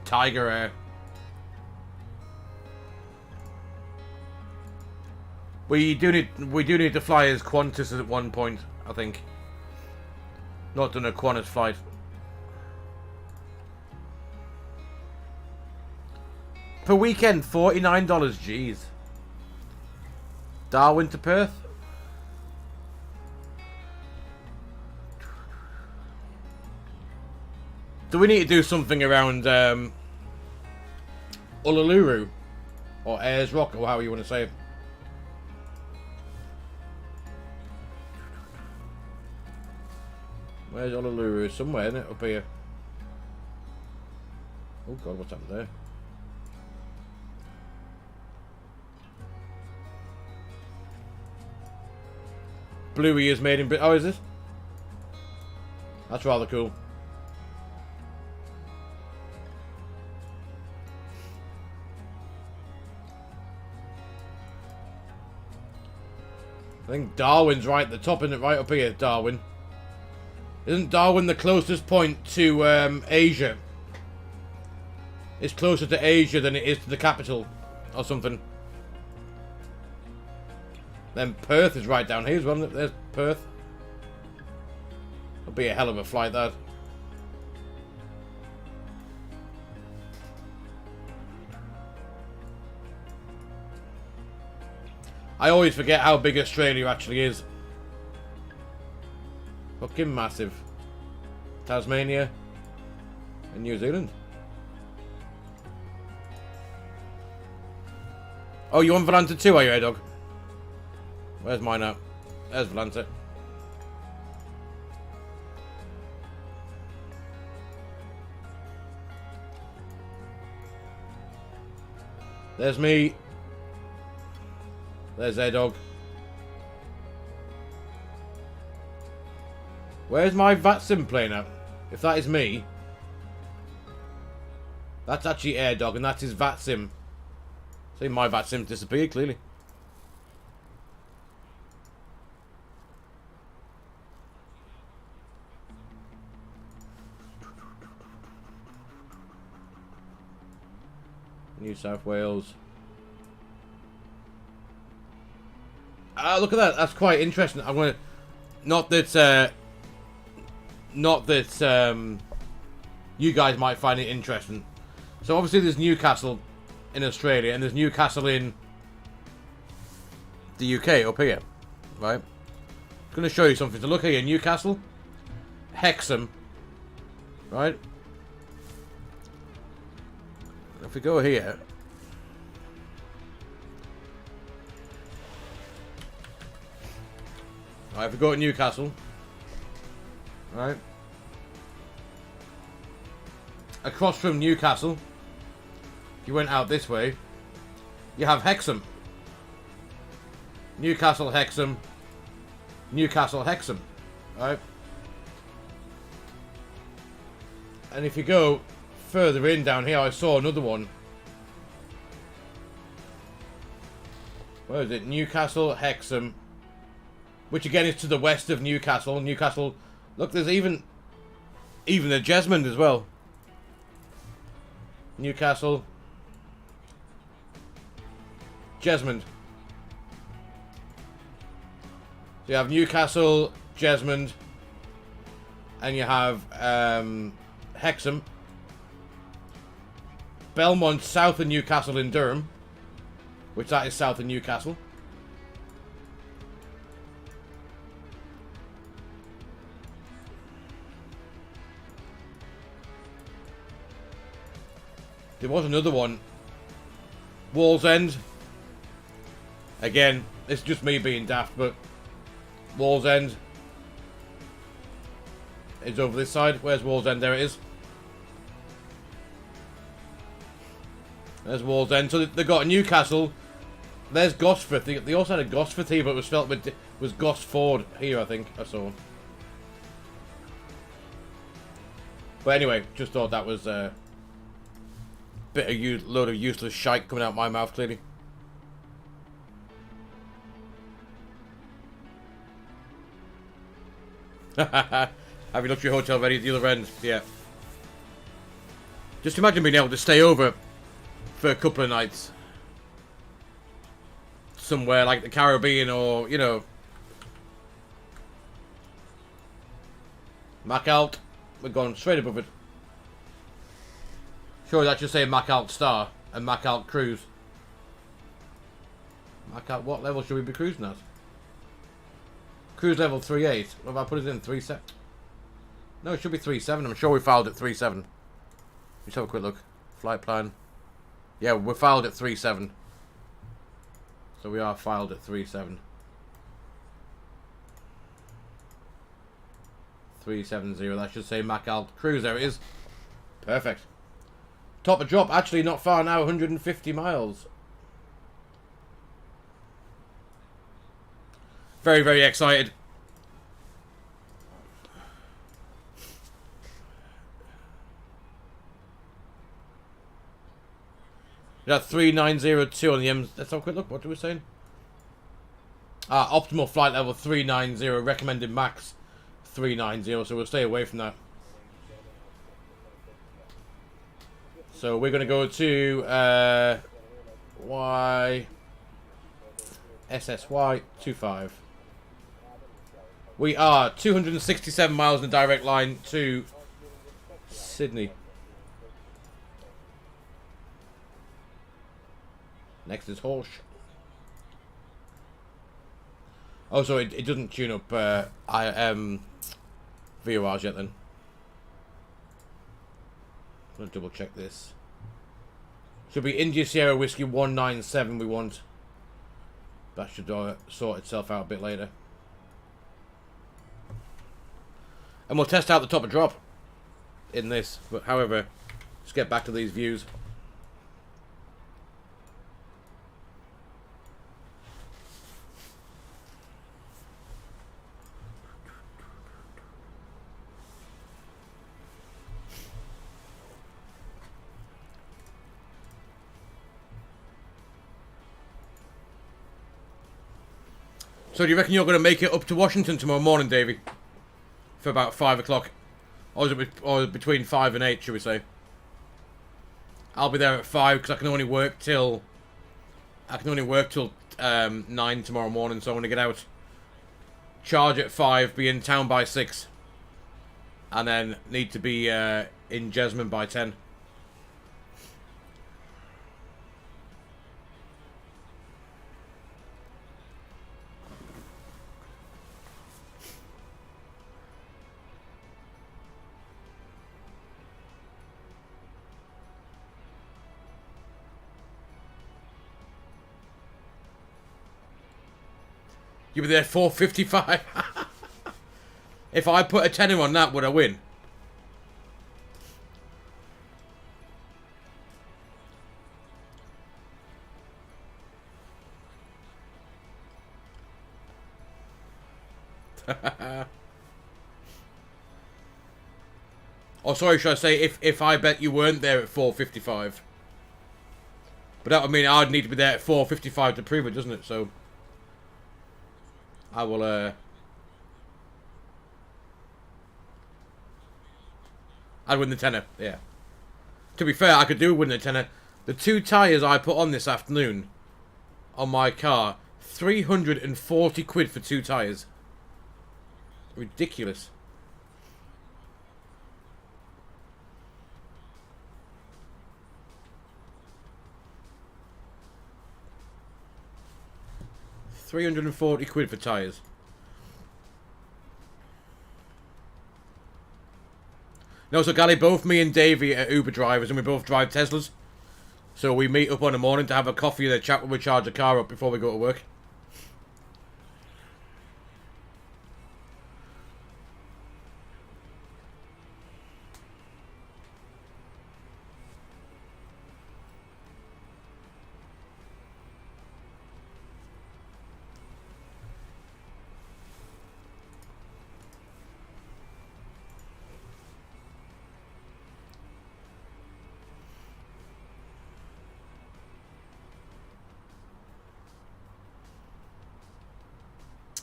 Tiger Air. We do need to fly as Qantas at one point, I think. Not done a Qantas flight. Per weekend, $49. Jeez. Darwin to Perth. Do we need to do something around Uluru? Or Ayers Rock, or how you want to say it? Where's Uluru? Somewhere, isn't it? Up here. Oh god, what's happened there? Bluey is made in Britain. Oh, is it? That's rather cool. I think Darwin's right at the top, isn't it? Right up here, Darwin. Isn't Darwin the closest point to Asia? It's closer to Asia than it is to the capital, or something. Then Perth is right down here as well. There's Perth. It'll be a hell of a flight, that. I always forget how big Australia actually is. Fucking massive. Tasmania and New Zealand. Oh, you on Volanta too, are you, dog? Where's mine at? There's Volanta. There's me. There's dog. Where's my VATSIM plane at? If that is me, that's actually Dog, and that's his VATSIM. See, my VATSIM disappeared, clearly. New South Wales. Ah, look at that. That's quite interesting. I'm gonna... Not that you guys might find it interesting. So obviously there's Newcastle in Australia and there's Newcastle in the UK up here, right? I'm going to show you something. So look here, Newcastle, Hexham, right? If we go here, right, if we go to Newcastle, right? Across from Newcastle, if you went out this way, you have Hexham. Newcastle, Hexham. Newcastle, Hexham. Right? And if you go further in down here, I saw another one. Where is it? Newcastle, Hexham. Which again is to the west of Newcastle. Newcastle. Look, there's even a Jesmond as well. Newcastle. Jesmond. So you have Newcastle, Jesmond, and you have Hexham. Belmont south of Newcastle in Durham, which that is south of Newcastle. There was another one. Wallsend. Again, it's just me being daft, but Wallsend is over this side. Where's Wallsend? There it is. There's Wallsend. So they got a Newcastle. There's Gosforth. They also had a Gosforth here, but it was spelled with was Gosford here, I think. I saw. But anyway, just thought that was load of useless shite coming out my mouth, clearly. Have you looked at your hotel ready at the other end? Yeah. Just imagine being able to stay over for a couple of nights. Somewhere like the Caribbean or, you know. Macalt. We're going straight above it. Sure, that should say Macalt Star and Macalt Cruise. Macalt, what level should we be cruising at? Cruise level 3.8. What if I put it in 3.7? No, it should be 3.7. I'm sure we filed at 3.7. Let's have a quick look. Flight plan. Yeah, we're filed at 3.7. So we are filed at 3.7. 370. That should say Macalt Cruise. There it is. Perfect. Top of drop. Actually, not far now. 150 miles. Very, very excited. We got 3902 on the M. Let's have a quick look. What are we saying? Optimal flight level 390. Recommended max 390. So we'll stay away from that. So we're going to go to SSY 25. We are 267 miles in a direct line to Sydney. Next is Horsh. Oh, so it doesn't tune up VORs yet then. I'm going to double check this. Should be India Sierra Whiskey 197 we want. That should sort itself out a bit later. And we'll test out the top of drop in this. But however, let's get back to these views. So do you reckon you're going to make it up to Washington tomorrow morning, Davey? For about 5 o'clock? Or is it between 5 and 8, should we say? I'll be there at 5 because I can only work till 9 tomorrow morning, so I'm going to get out, charge at 5, be in town by 6, and then need to be in Jesmond by 10. You'll be there 4:55. If I put a tenner on that, would I win? Oh, sorry, should I say if I bet you weren't there at 4:55? But that would mean I'd need to be there at 4:55 to prove it, doesn't it? So I will, I'd win the tenner, yeah. To be fair, I could do win the tenner. The 2 tyres I put on this afternoon on my car, 340 quid for 2 tyres. Ridiculous. £340 quid for tyres. No, so Gally, both me and Davey are Uber drivers and we both drive Teslas. So we meet up on the morning to have a coffee and a chat when we charge the car up before we go to work.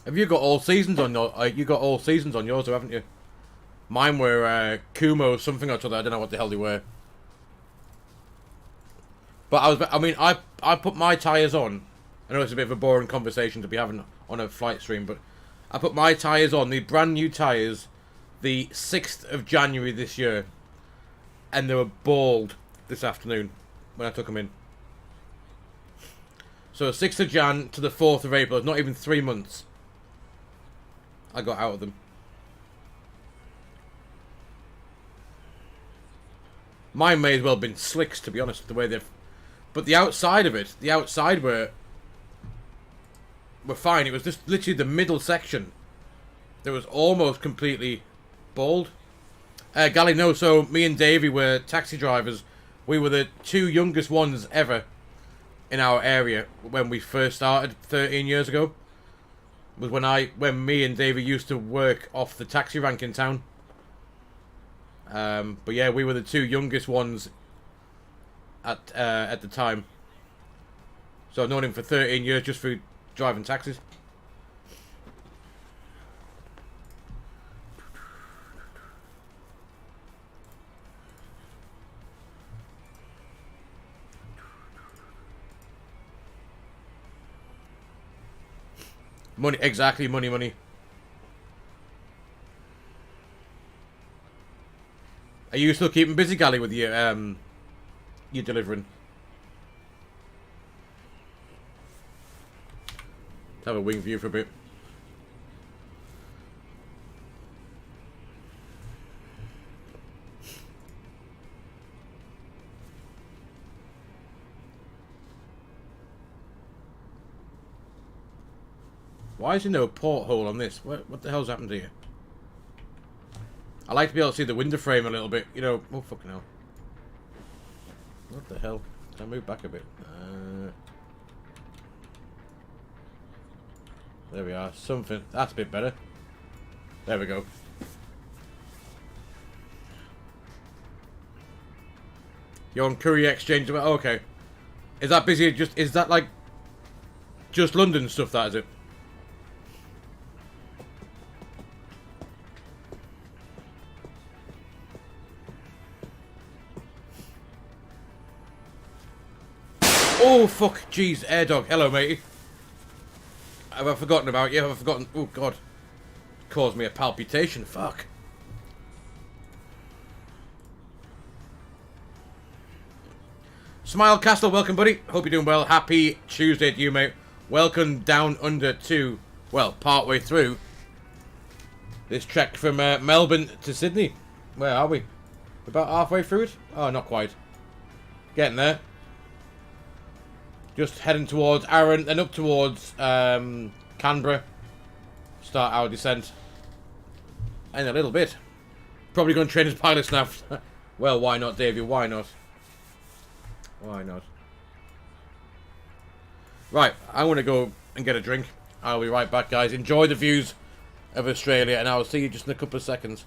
Have you got all seasons on your? You got all seasons on yours, haven't you? Mine were Kumo something or other. I don't know what the hell they were. But I put my tyres on. I know it's a bit of a boring conversation to be having on a flight stream, but I put my tyres on, the brand new tyres, the 6th of January this year, and they were bald this afternoon when I took them in. So 6th of Jan to the 4th of April, not even 3 months. I got out of them. Mine may as well have been slicks, to be honest, the way they've... But the outside of it, the outside were fine. It was just literally the middle section that was almost completely bald. Gally, no, so me and Davey were taxi drivers. We were the 2 youngest ones ever in our area when we first started 13 years ago. Was when me and Davey used to work off the taxi rank in town. But yeah, we were the 2 youngest ones at the time. So I've known him for 13 years just through driving taxis. Money, exactly, money. Are you still keeping busy, Gally, with your delivering? Let's have a wing view for a bit. Why is there no porthole on this? What the hell's happened here? I like to be able to see the window frame a little bit, you know. Oh, fucking hell. What the hell? Can I move back a bit? There we are. Something. That's a bit better. There we go. You're on Courier Exchange. Oh, okay. Is that busy? Is that like just London stuff, that is it? Oh, fuck. Jeez, Air Dog. Hello, matey. Have I forgotten about you? Have I forgotten? Oh, God. Caused me a palpitation. Fuck. Smile Castle, welcome, buddy. Hope you're doing well. Happy Tuesday to you, mate. Welcome down under to, well, partway through this trek from Melbourne to Sydney. Where are we? About halfway through it? Oh, not quite. Getting there. Just heading towards Arran, then up towards Canberra. Start our descent. In a little bit. Probably going to train as pilots now. Well, why not, Davey? Why not? Why not? Right, I want to go and get a drink. I'll be right back, guys. Enjoy the views of Australia, and I'll see you just in a couple of seconds.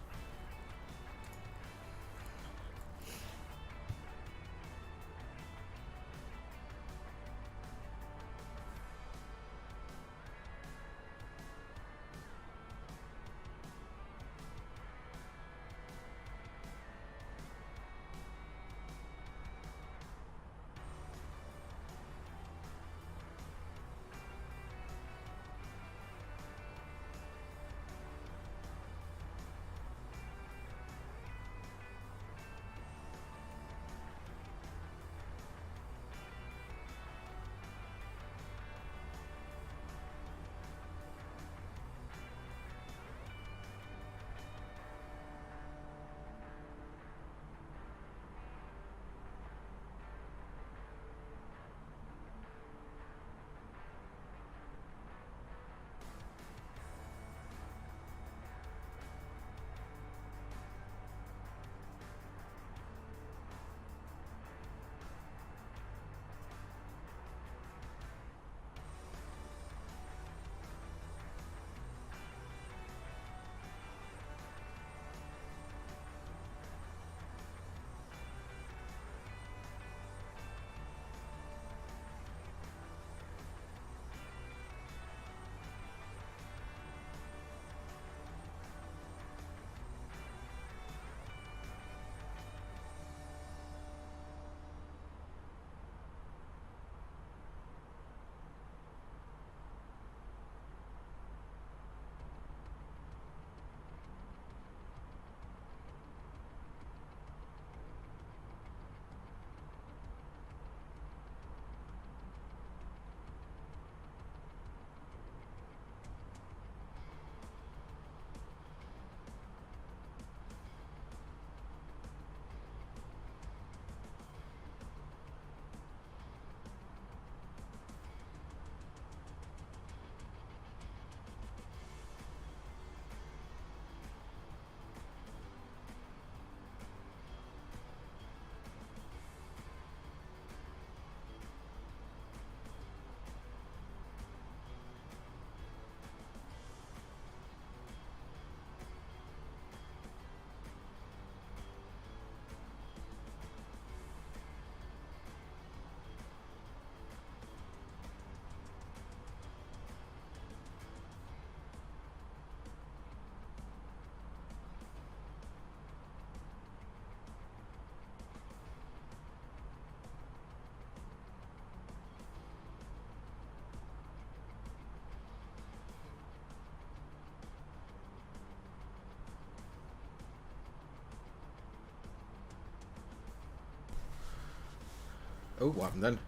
Oh, what happened then?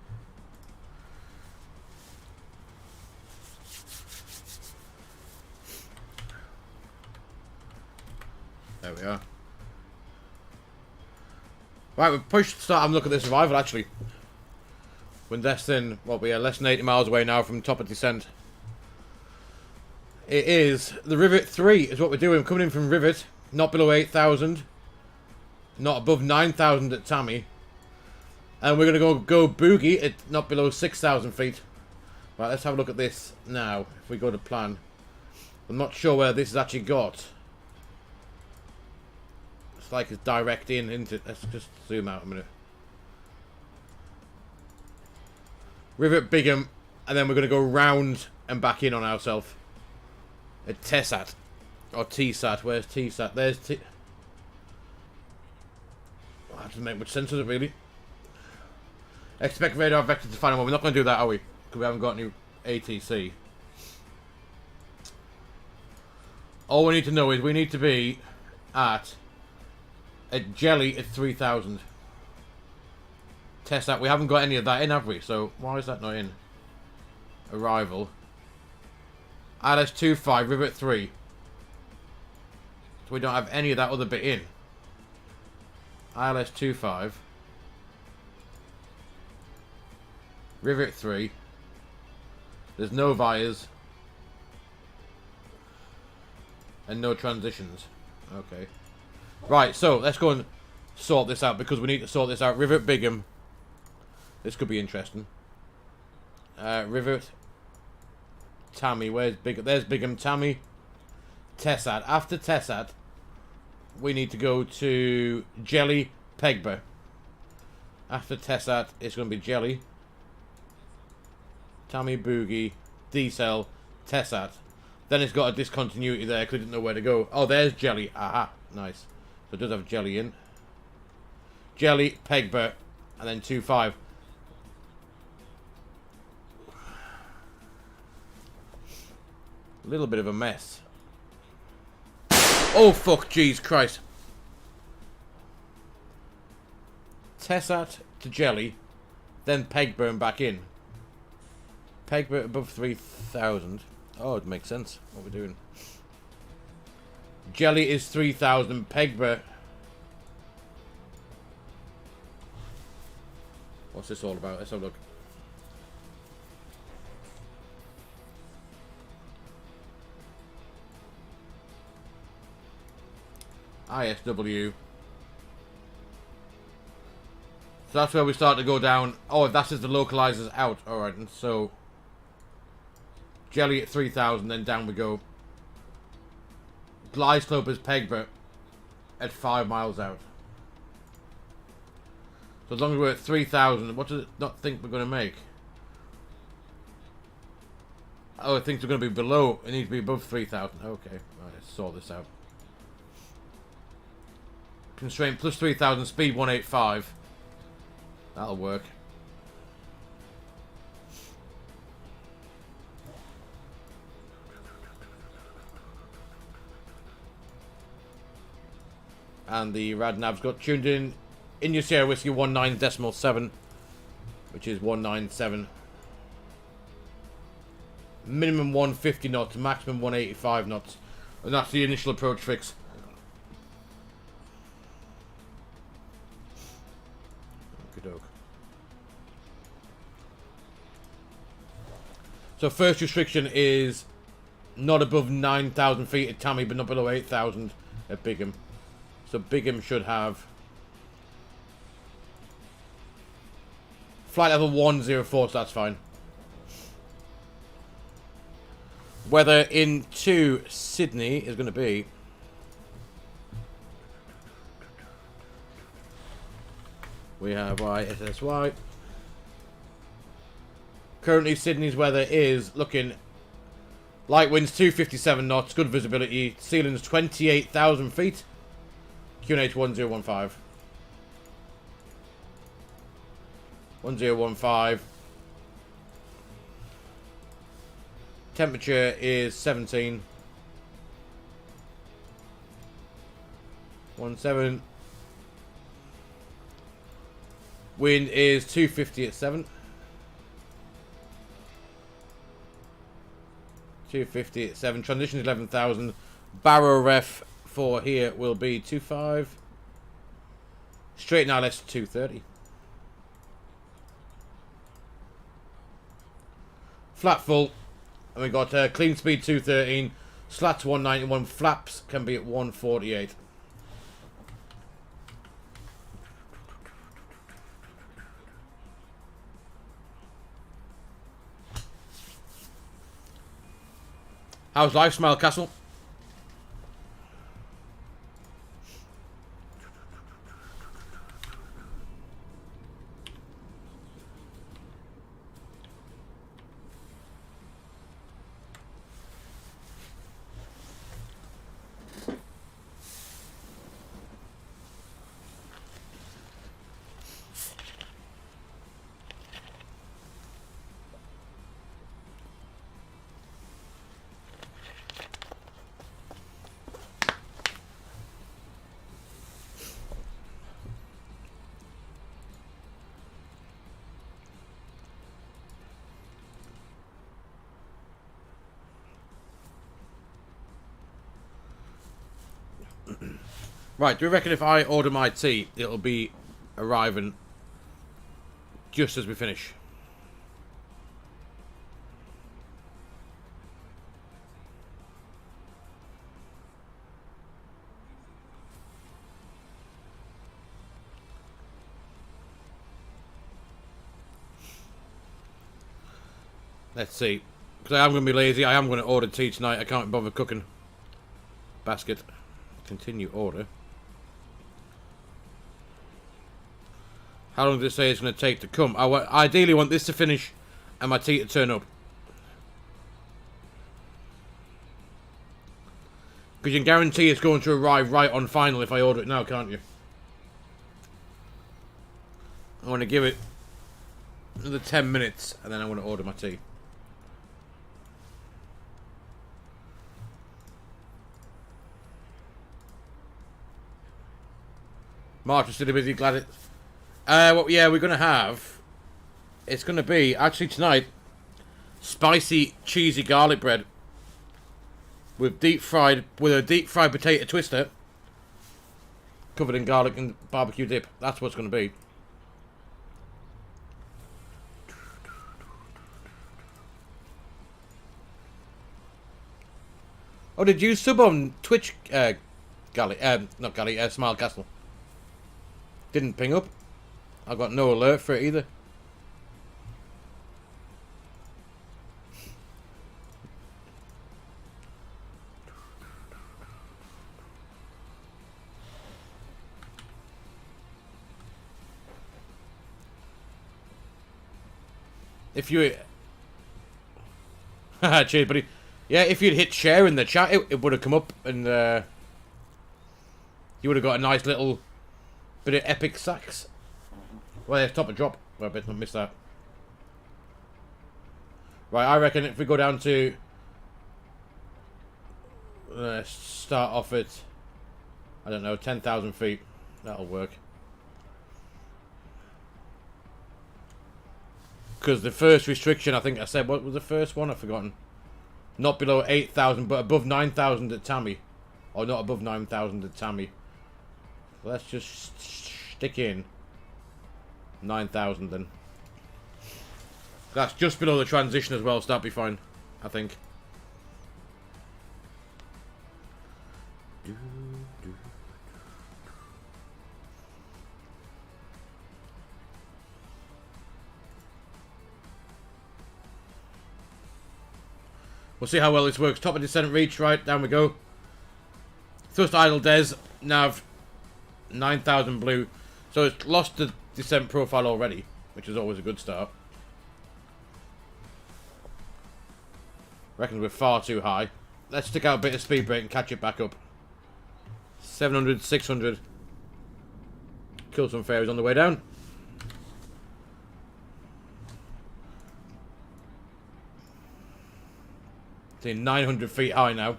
There we are. Right, we've pushed start having a look at the survival actually. We're less than, what, we are less than 80 miles away now from top of descent. It is, the Rivet 3 is what we're doing. Coming in from Rivet, not below 8,000. Not above 9,000 at Tammy. And we're going to go boogie at not below 6,000 feet. Right, let's have a look at this now. If we go to plan. I'm not sure where this has actually got. It's like it's direct into... Let's just zoom out a minute. Rivet Bigham. And then we're going to go round and back in on ourselves. At TESAT. Or TSAT. Where's TSAT? There's T... Oh, that doesn't make much sense, does it really? Expect radar vector to find one. We're not going to do that, are we? Because we haven't got any ATC. All we need to know is we need to be at a jelly at 3,000. Test that. We haven't got any of that in, have we? So why is that not in? Arrival. ILS-25, Rivet 3. So we don't have any of that other bit in. ILS-25. Rivet 3. There's no vires. And no transitions. Okay. Right, so let's go and sort this out because we need to sort this out. Rivet Bigham. This could be interesting. Rivet Tammy. Where's Bigham? There's Bigham Tammy. TESAT. After TESAT, we need to go to Jelly Pegba. After TESAT, it's going to be Jelly. Tammy Boogie. D-Cell. TESAT. Then it's got a discontinuity there because it didn't know where to go. Oh, there's Jelly. Aha. Nice. So it does have Jelly in. Jelly, Pegba, and then 2-5. A little bit of a mess. Oh, fuck. Jeez Christ. TESAT to Jelly. Then Pegba and back in. Pegba above 3,000. Oh, it makes sense what we're doing. Jelly is 3,000. Pegba. What's this all about? Let's have a look. ISW. So that's where we start to go down. Oh, that's just the localizers out. Alright, and so... Jelly at 3,000, then down we go. Glide slope is Pegba at 5 miles out. So as long as we're at 3,000, what does it not think we're going to make? Oh, it thinks we're going to be below. It needs to be above 3,000. Okay, right, let's sort this out. Constraint plus 3,000, speed 185. That'll work. And the rad nav's got tuned in your Sierra Whiskey 19.7, which is 197. Minimum 150 knots, maximum 185 knots. And that's the initial approach fix. Okey-doke. So first restriction is not above 9,000 feet at Tammy, but not below 8,000 at Bigham. So Bigham should have flight level 104, so that's fine. Weather into Sydney is going to be we have YSSY. Currently Sydney's weather is looking light winds 257 knots, good visibility, ceilings 28,000 feet. QNH 1015. 1015. Temperature is 17. 17. Wind is 250 at 7. 250 at 7. Transition 11,000. Barrow ref for here will be 25. Straight now, less 230. Flat full. And we got clean speed 213. Slats 191. Flaps can be at 148. How's life, Smile Castle? Right, do you reckon if I order my tea, it'll be arriving just as we finish? Let's see. Because I am going to be lazy. I am going to order tea tonight. I can't bother cooking. Basket. Continue order. How long does it say it's going to take to come? I ideally want this to finish and my tea to turn up. Because you can guarantee it's going to arrive right on final if I order it now, can't you? I want to give it another 10 minutes and then I want to order my tea. March is still busy, glad it. Well, yeah, we're gonna have. It's gonna be actually tonight. Spicy, cheesy garlic bread with a deep fried potato twister covered in garlic and barbecue dip. That's what's gonna be. Oh, did you sub on Twitch, not Galley, Smile Castle? Didn't ping up. I got no alert for it either. If you... Cheers, buddy. Yeah, if you'd hit share in the chat, it would have come up and you would have got a nice little bit of epic sax. Well, yeah, top of drop. Well, I bet not miss that. Right, I reckon if we go down to... start off at... I don't know, 10,000 feet. That'll work. Because the first restriction, I think I said, what was the first one? I've forgotten. Not below 8,000, but above 9,000 at Tammy. Or not above 9,000 at Tammy. Let's just stick in 9,000 then. That's just below the transition as well, so that'll be fine, I think. We'll see how well this works. Top of descent reach, right, down we go. Thrust idle des, nav 9,000 blue. So it's lost the descent profile already, which is always a good start. Reckons we're far too high. Let's stick out a bit of speed brake and catch it back up. 700, 600. Kill some fairies on the way down. See, 900 feet high now.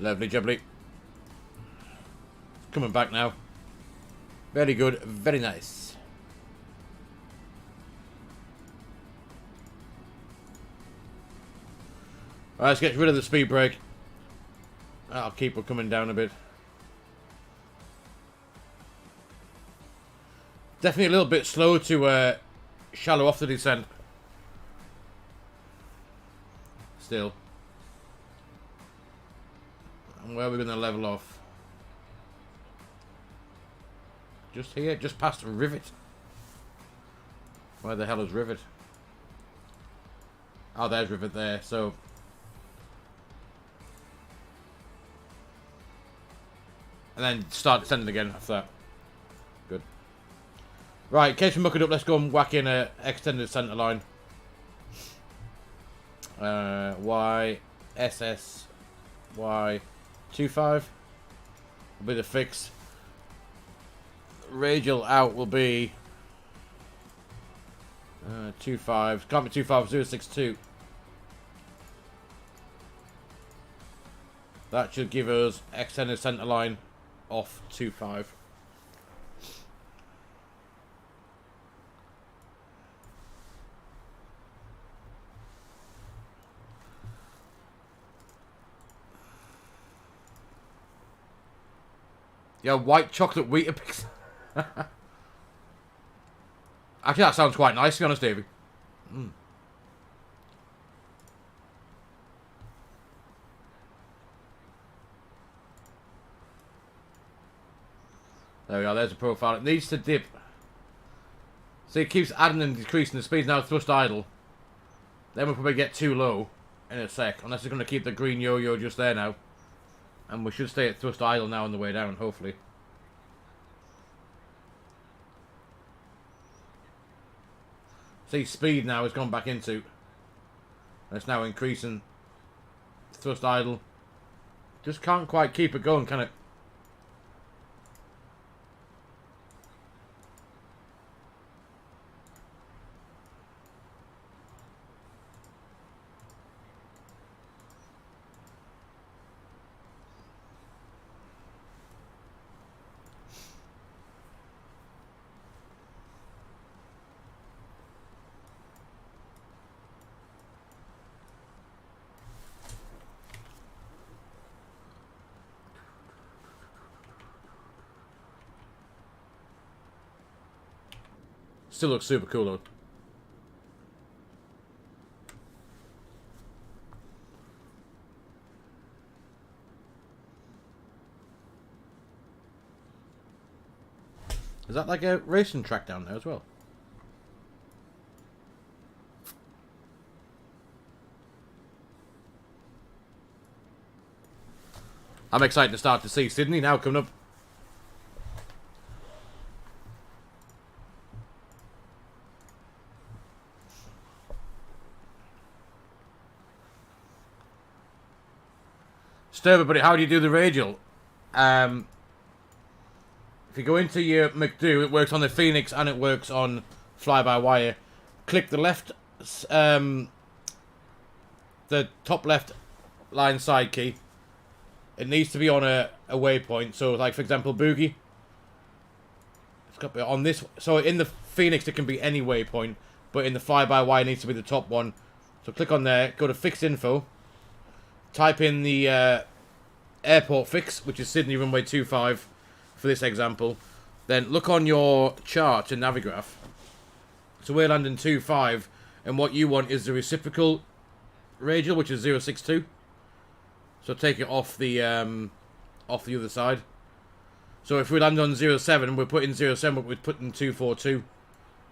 Lovely jubbly. Coming back now. Very good, very nice. Alright, let's get rid of the speed brake. I'll keep her coming down a bit. Definitely a little bit slow to shallow off the descent. Still. And where are we going to level off? Just here, just past Rivet. Where the hell is Rivet? Oh, there's Rivet there, so... And then start descending again after that. Good. Right, in case we muck it up, let's go and whack in a extended centre line. YSS Y25 will be the fix. Radial out will be 25. Can't be 25, 062. That should give us extended centre line off 25. Yeah, white chocolate Weetabix. Actually, that sounds quite nice, to be honest, Davey. There we are, there's the profile. It needs to dip. See, it keeps adding and decreasing the speed. Now thrust idle. Then we'll probably get too low in a sec. Unless it's going to keep the green yo-yo just there now. And we should stay at thrust idle now on the way down, hopefully. See, speed now has gone back into. And it's now increasing. Thrust idle. Just can't quite keep it going, can it? Still looks super cool though. Is that like a racing track down there as well? I'm excited to start to see Sydney now coming up. Sturber, buddy, how do you do the radial? If you go into your McDo, it works on the Fenix and it works on Fly By Wire. Click the left, the top left line side key. It needs to be on a waypoint. So, like for example, Boogie. It's got to be on this. So in the Fenix, it can be any waypoint, but in the Fly By Wire, it needs to be the top one. So click on there. Go to Fixed Info. Type in the airport fix, which is Sydney runway 25 for this example. Then look on your chart in Navigraph. So we're landing 25, and what you want is the reciprocal radial, which is 062. So take it off the other side. So if we land on 07, we're putting 07, but we're putting 242.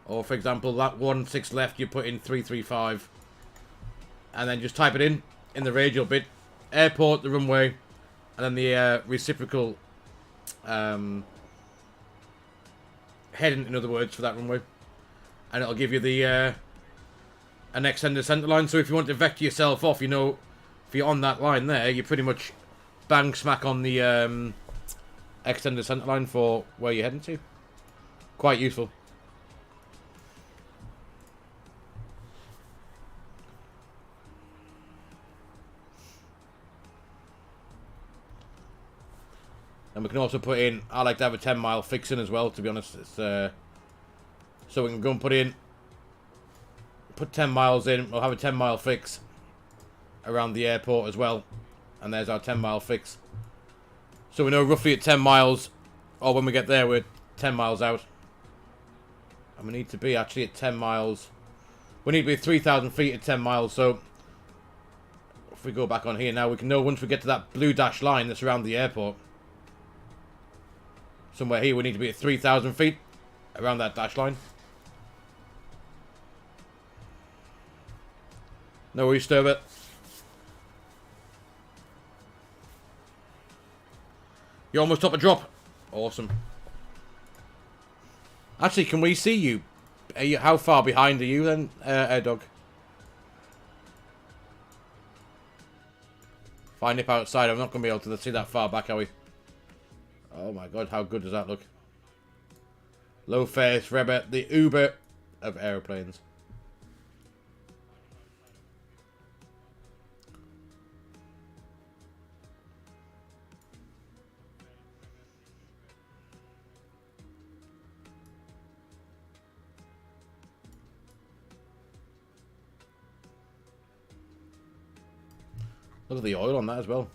Or for example, that 16 left, you put in 335. And then just type it in the radial bit. Airport, the runway, and then the reciprocal heading, in other words, for that runway. And it'll give you the an extended centre line. So if you want to vector yourself off, you know, if you're on that line there, you pretty much bang smack on the extended centre line for where you're heading to. Quite useful. And we can also put in, I like to have a 10-mile fix in as well, to be honest. It's, so we can go and put 10 miles in. We'll have a 10-mile fix around the airport as well. And there's our 10-mile fix. So we know roughly at 10 miles, or when we get there, we're 10 miles out. And we need to be actually at 10 miles. We need to be 3,000 feet at 10 miles. So if we go back on here now, we can know once we get to that blue dashed line that's around the airport. Somewhere here, we need to be at 3,000 feet around that dash line. No worries, Sturbit. You're almost up a drop. Awesome. Actually, can we see you? How far behind are you then, Air Dog? If I nip outside, I'm not going to be able to see that far back, are we? Oh my god, how good does that look? Low fares, Rebbe, the Uber of aeroplanes. Look at the oil on that as well.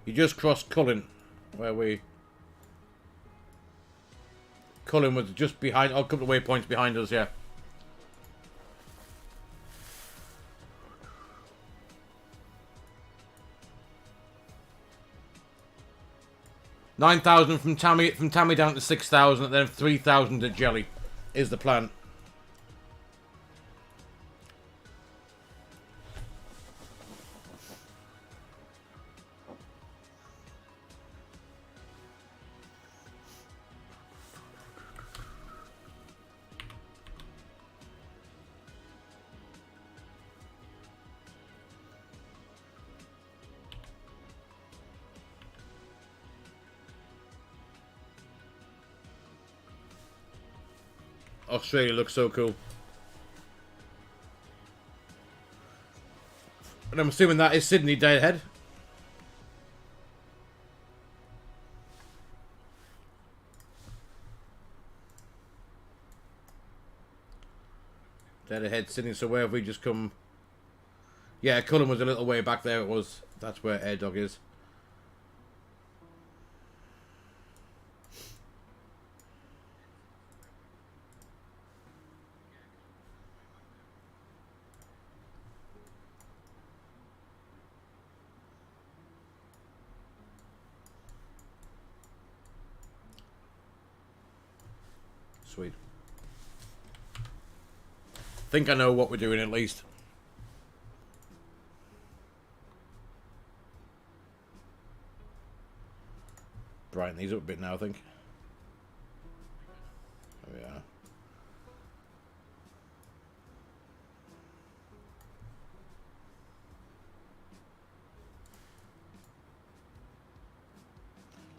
You just crossed Cullen, where we... Cullen was just behind, a couple of waypoints behind us, yeah. $9,000 from Tammy down to 6,000, and then 3,000 at Jelly is the plan. Australia looks so cool. And I'm assuming that is Sydney dead ahead. Dead ahead, Sydney. So where have we just come? Yeah, Cullen was a little way back there. It was. That's where Air Dog is. Sweet. Think I know what we're doing at least. Brighten these up a bit now, I think. There we are.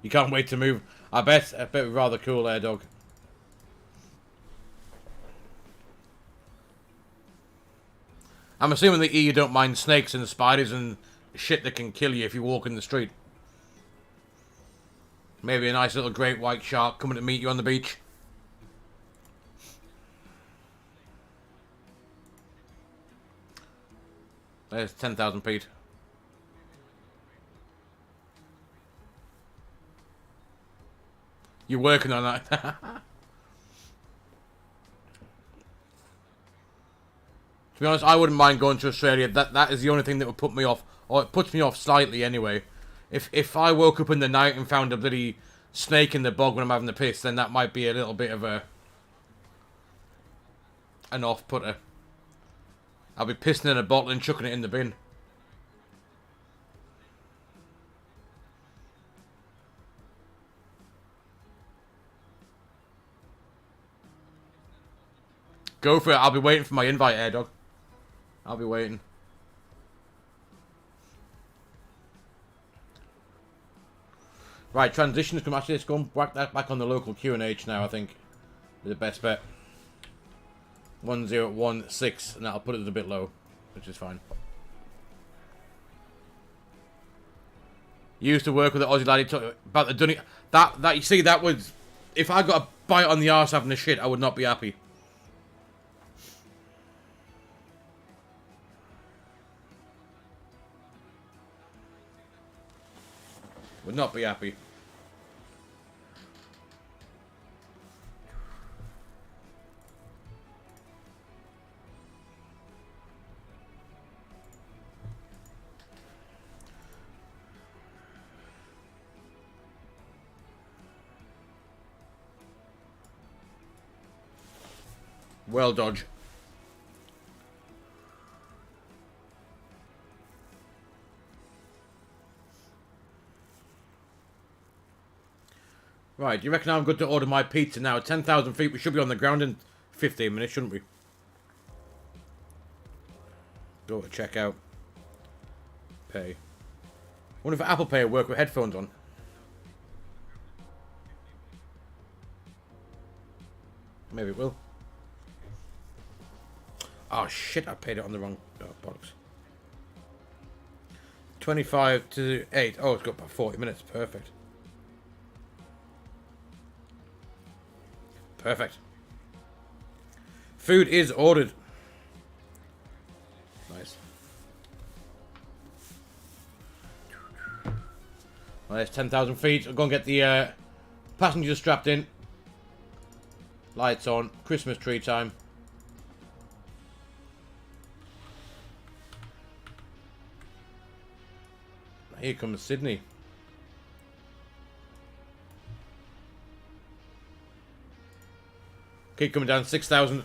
You can't wait to move. I bet rather cool, Air Dog. I'm assuming the EU don't mind snakes and spiders and shit that can kill you if you walk in the street. Maybe a nice little great white shark coming to meet you on the beach. There's 10,000 feet. You're working on that. To be honest, I wouldn't mind going to Australia. That is the only thing that would put me off, or it puts me off slightly anyway. If I woke up in the night and found a bloody snake in the bog when I'm having the piss, then that might be a little bit of an off-putter. I'll be pissing in a bottle and chucking it in the bin. Go for it. I'll be waiting for my invite, Air Dog. I'll be waiting. Right, transitions come. Actually, let's go and whack that back on the local QNH now, I think. Is the best bet. 1016, and that'll put it a bit low, which is fine. Used to work with the Aussie lad. He talked about the Dunny. That you see, that was, if I got a bite on the arse having a shit, I would not be happy. Would not be happy. Well, Dodge. Right, do you reckon I'm good to order my pizza now? At 10,000 feet, we should be on the ground in 15 minutes, shouldn't we? Go to checkout. Pay. Wonder if Apple Pay will work with headphones on. Maybe it will. Oh shit, I paid it on the wrong bollocks. 25 to 8. Oh, it's got about 40 minutes. Perfect. Perfect. Food is ordered. Nice. Well, there's 10,000 feet. I'll go and get the passengers strapped in. Lights on. Christmas tree time. Here comes Sydney. Keep coming down, 6,000.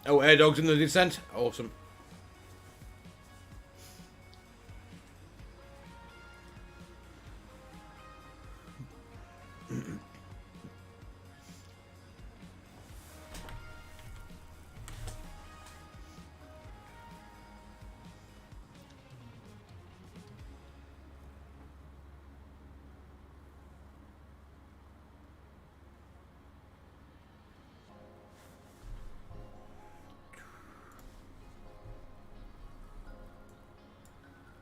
Oh, air dogs in the descent. Awesome.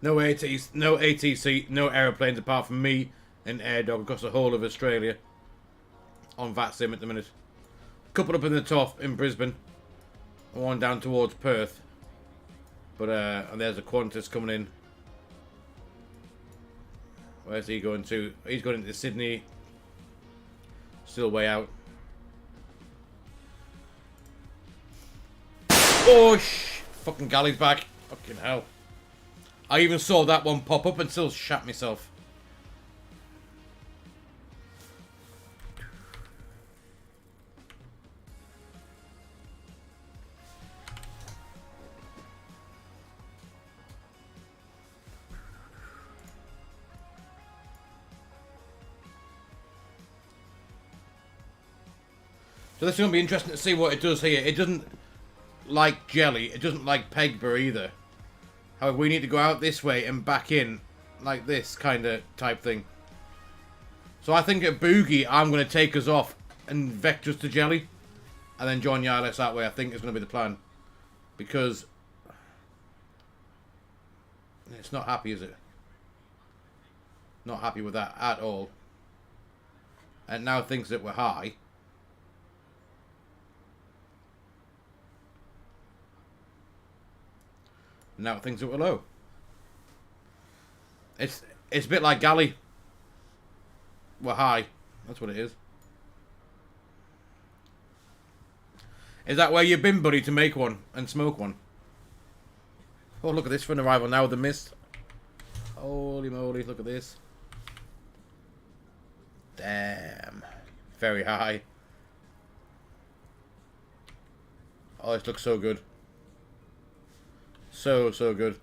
No ATC, no aeroplanes apart from me and AirDog across the whole of Australia on VATSIM at the minute. Couple up in the top in Brisbane, one down towards Perth. But and there's a Qantas coming in. Where's he going to? He's going into Sydney. Still way out. Oh, fucking galley's back. Fucking hell. I even saw that one pop up and still shat myself. So this is going to be interesting to see what it does here. It doesn't like jelly. It doesn't like Pegber either. However, we need to go out this way and back in like this kind of type thing. So I think at Boogie, I'm going to take us off and vector us to jelly. And then join the ILS that way. I think is going to be the plan. Because it's not happy, is it? Not happy with that at all. And now thinks that we're high. Now things that were low. It's a bit like galley. We're high. That's what it is. Is that where you've been, buddy, to make one and smoke one? Oh, look at this for an arrival now with the mist. Holy moly, look at this. Damn. Very high. Oh, this looks so good. So good.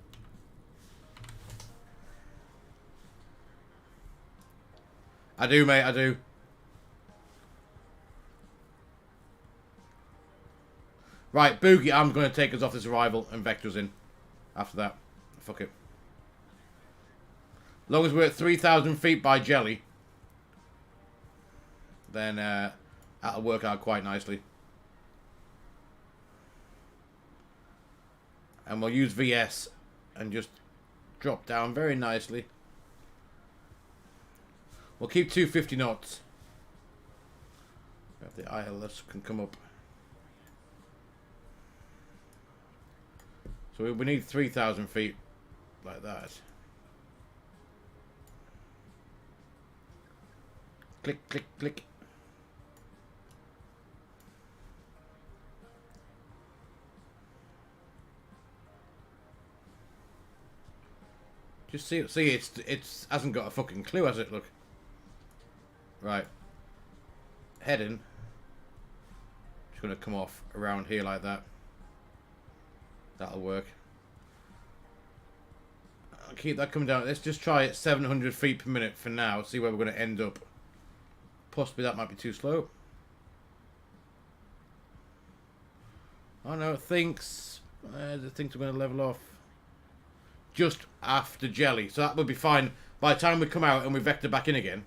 I do, mate, I do. Right, Boogie, I'm going to take us off this arrival and vector us in. After that. Fuck it. long as we're at 3,000 feet by jelly, then that'll work out quite nicely. And we'll use VS and just drop down very nicely. We'll keep 250 knots. If the ILS can come up. So we need 3,000 feet like that. Click, click, click. Just see it's hasn't got a fucking clue, has it? Look. Right. Heading. Just gonna come off around here like that. That'll work. I'll keep that coming down. Let's just try it 700 feet per minute for now. See where we're gonna end up. Possibly that might be too slow. Oh no, it thinks we're gonna level off. Just after jelly, so that would be fine by the time we come out and we vector back in again.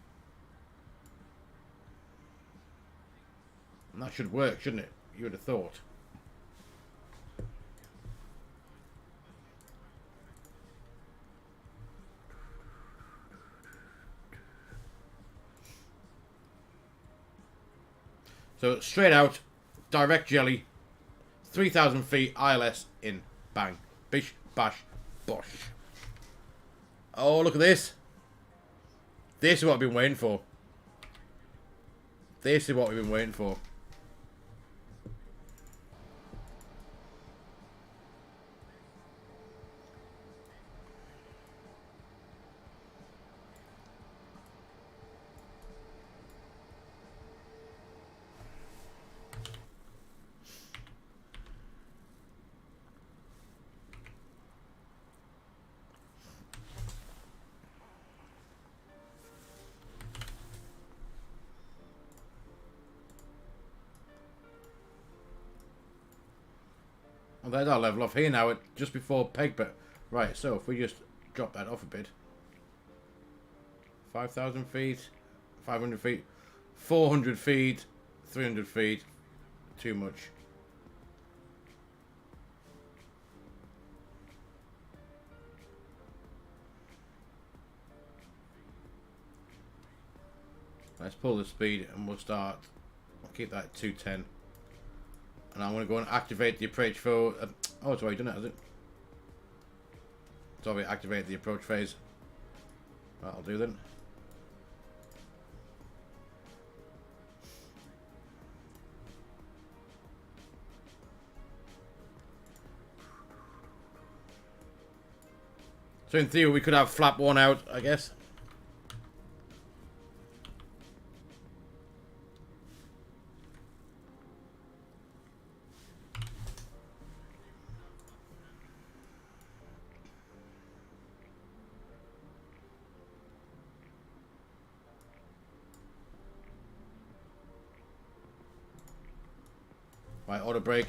And that should work, shouldn't it? You would have thought. So straight out, direct jelly, 3,000 feet, ILS in, bang, bish, bash, bosh. Oh, look at this. This is what I've been waiting for. This is what we've been waiting for. Well, there's our level off here now, at just before peg, but right, so if we just drop that off a bit. 5,000 feet, 500 feet, 400 feet, 300 feet, too much. Let's pull the speed and we'll start. I'll keep that at 210. And I'm going to go and activate the approach for... oh, it's already done it, has it? It's already activated the approach phase. That'll do then. So in theory we could have flap one out, I guess. Right, auto brake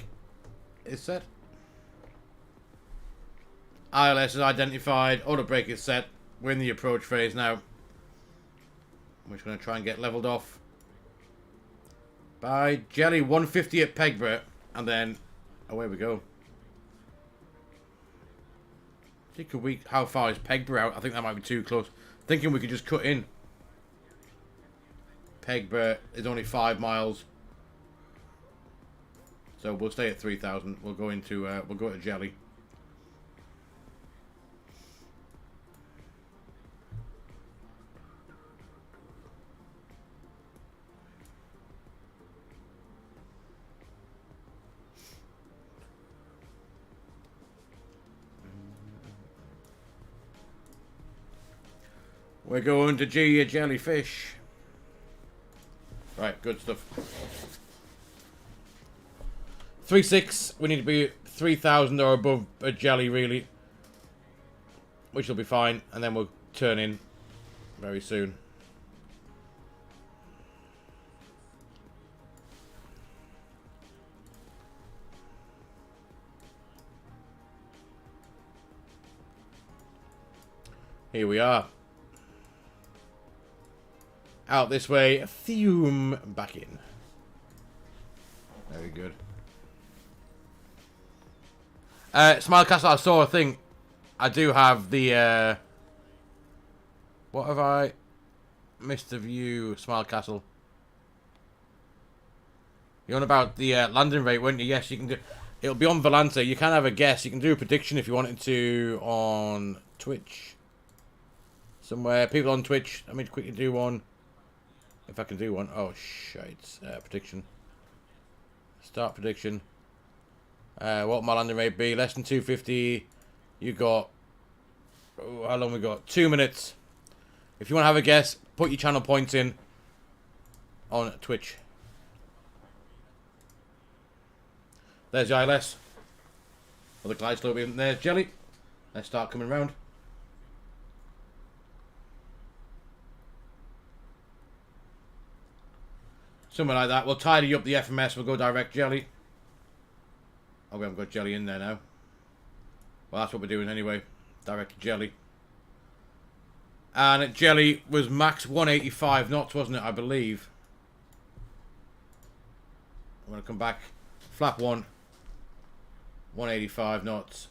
is set. ILS is identified. Auto brake is set. We're in the approach phase now. We're just going to try and get leveled off by jelly. 150 at Pegborough, and then away we go. See, could we? How far is Pegborough out? I think that might be too close. Thinking we could just cut in. Pegborough is only 5 miles. So we'll stay at 3,000. We'll go into we'll go to jelly. We're going to G a jellyfish. Right, good stuff. 3.6, we need to be 3,000 or above a jelly, really. Which will be fine, and then we'll turn in very soon. Here we are. Out this way. Fume. Back in. Very good. Smile Castle, I saw a thing. I do have the, what have I missed the view, Smile Castle? You're on about the landing rate, weren't you? Yes, you can do. It'll be on Volante. You can have a guess. You can do a prediction if you wanted to on Twitch. Somewhere. People on Twitch. Let me quickly do one. If I can do one. Oh, shite. Prediction. Start prediction. What will my landing rate be? Less than 250. You got... Oh, how long we got? 2 minutes. If you want to have a guess, put your channel points in on Twitch. There's the ILS. Or the glide slope in. There's Jelly. Let's start coming round. Something like that. We'll tidy up the FMS. We'll go direct Jelly. Oh, we haven't got Jelly in there now. Well, that's what we're doing anyway. Direct Jelly. And Jelly was max 185 knots, wasn't it? I believe. I'm going to come back. Flap 1. 185 knots.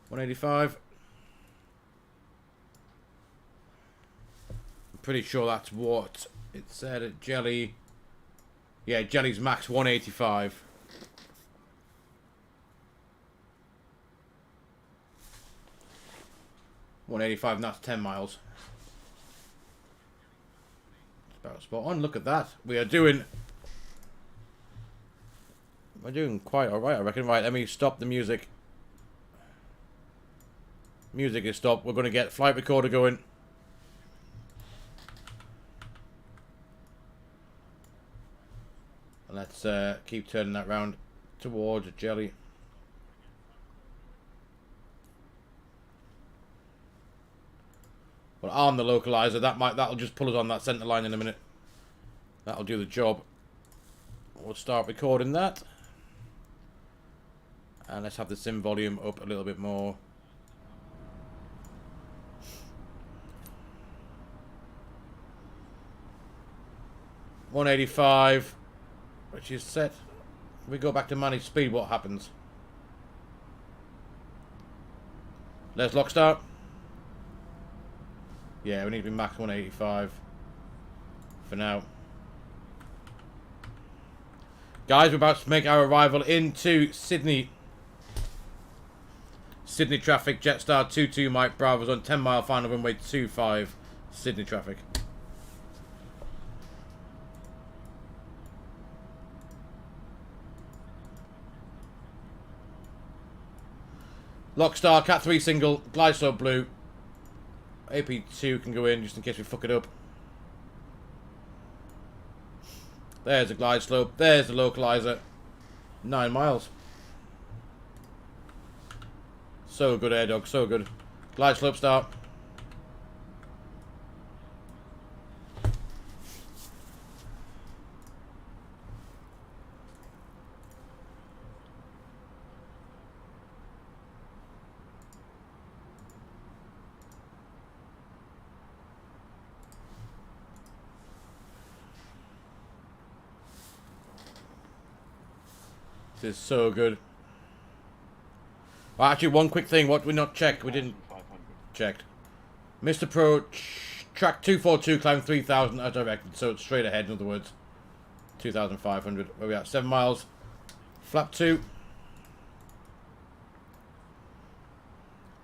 185. I'm pretty sure that's what it said at Jelly. Yeah, Jelly's max 185. $185, and that's 10 miles. It's about spot on. Look at that. We're doing quite alright, I reckon. Right, let me stop the music. Music is stopped. We're going to get flight recorder going. And let's keep turning that round towards Jelly. We'll arm the localizer. That'll just pull us on that center line in a minute. That'll do the job. We'll start recording that. And let's have the sim volume up a little bit more. $185, which is set. If we go back to manage speed, what happens? Let's lock start. Yeah, we need to be max 185 for now. Guys, we're about to make our arrival into Sydney. Sydney traffic, Jetstar 22 Mike Bravo's on 10 mile final runway 25. Sydney traffic. Lockstar, Cat 3 single, glide slope blue. AP2 can go in just in case we fuck it up. There's the glide slope. There's the localizer. 9 miles. So good, air dog. So good. Glide slope start. This is so good. Well, actually, one quick thing. What we not checked? We didn't check. Mr. Pro, track 242, climb 3,000 as directed. So it's straight ahead, in other words. 2,500. Where we at? 7 miles. Flap 2.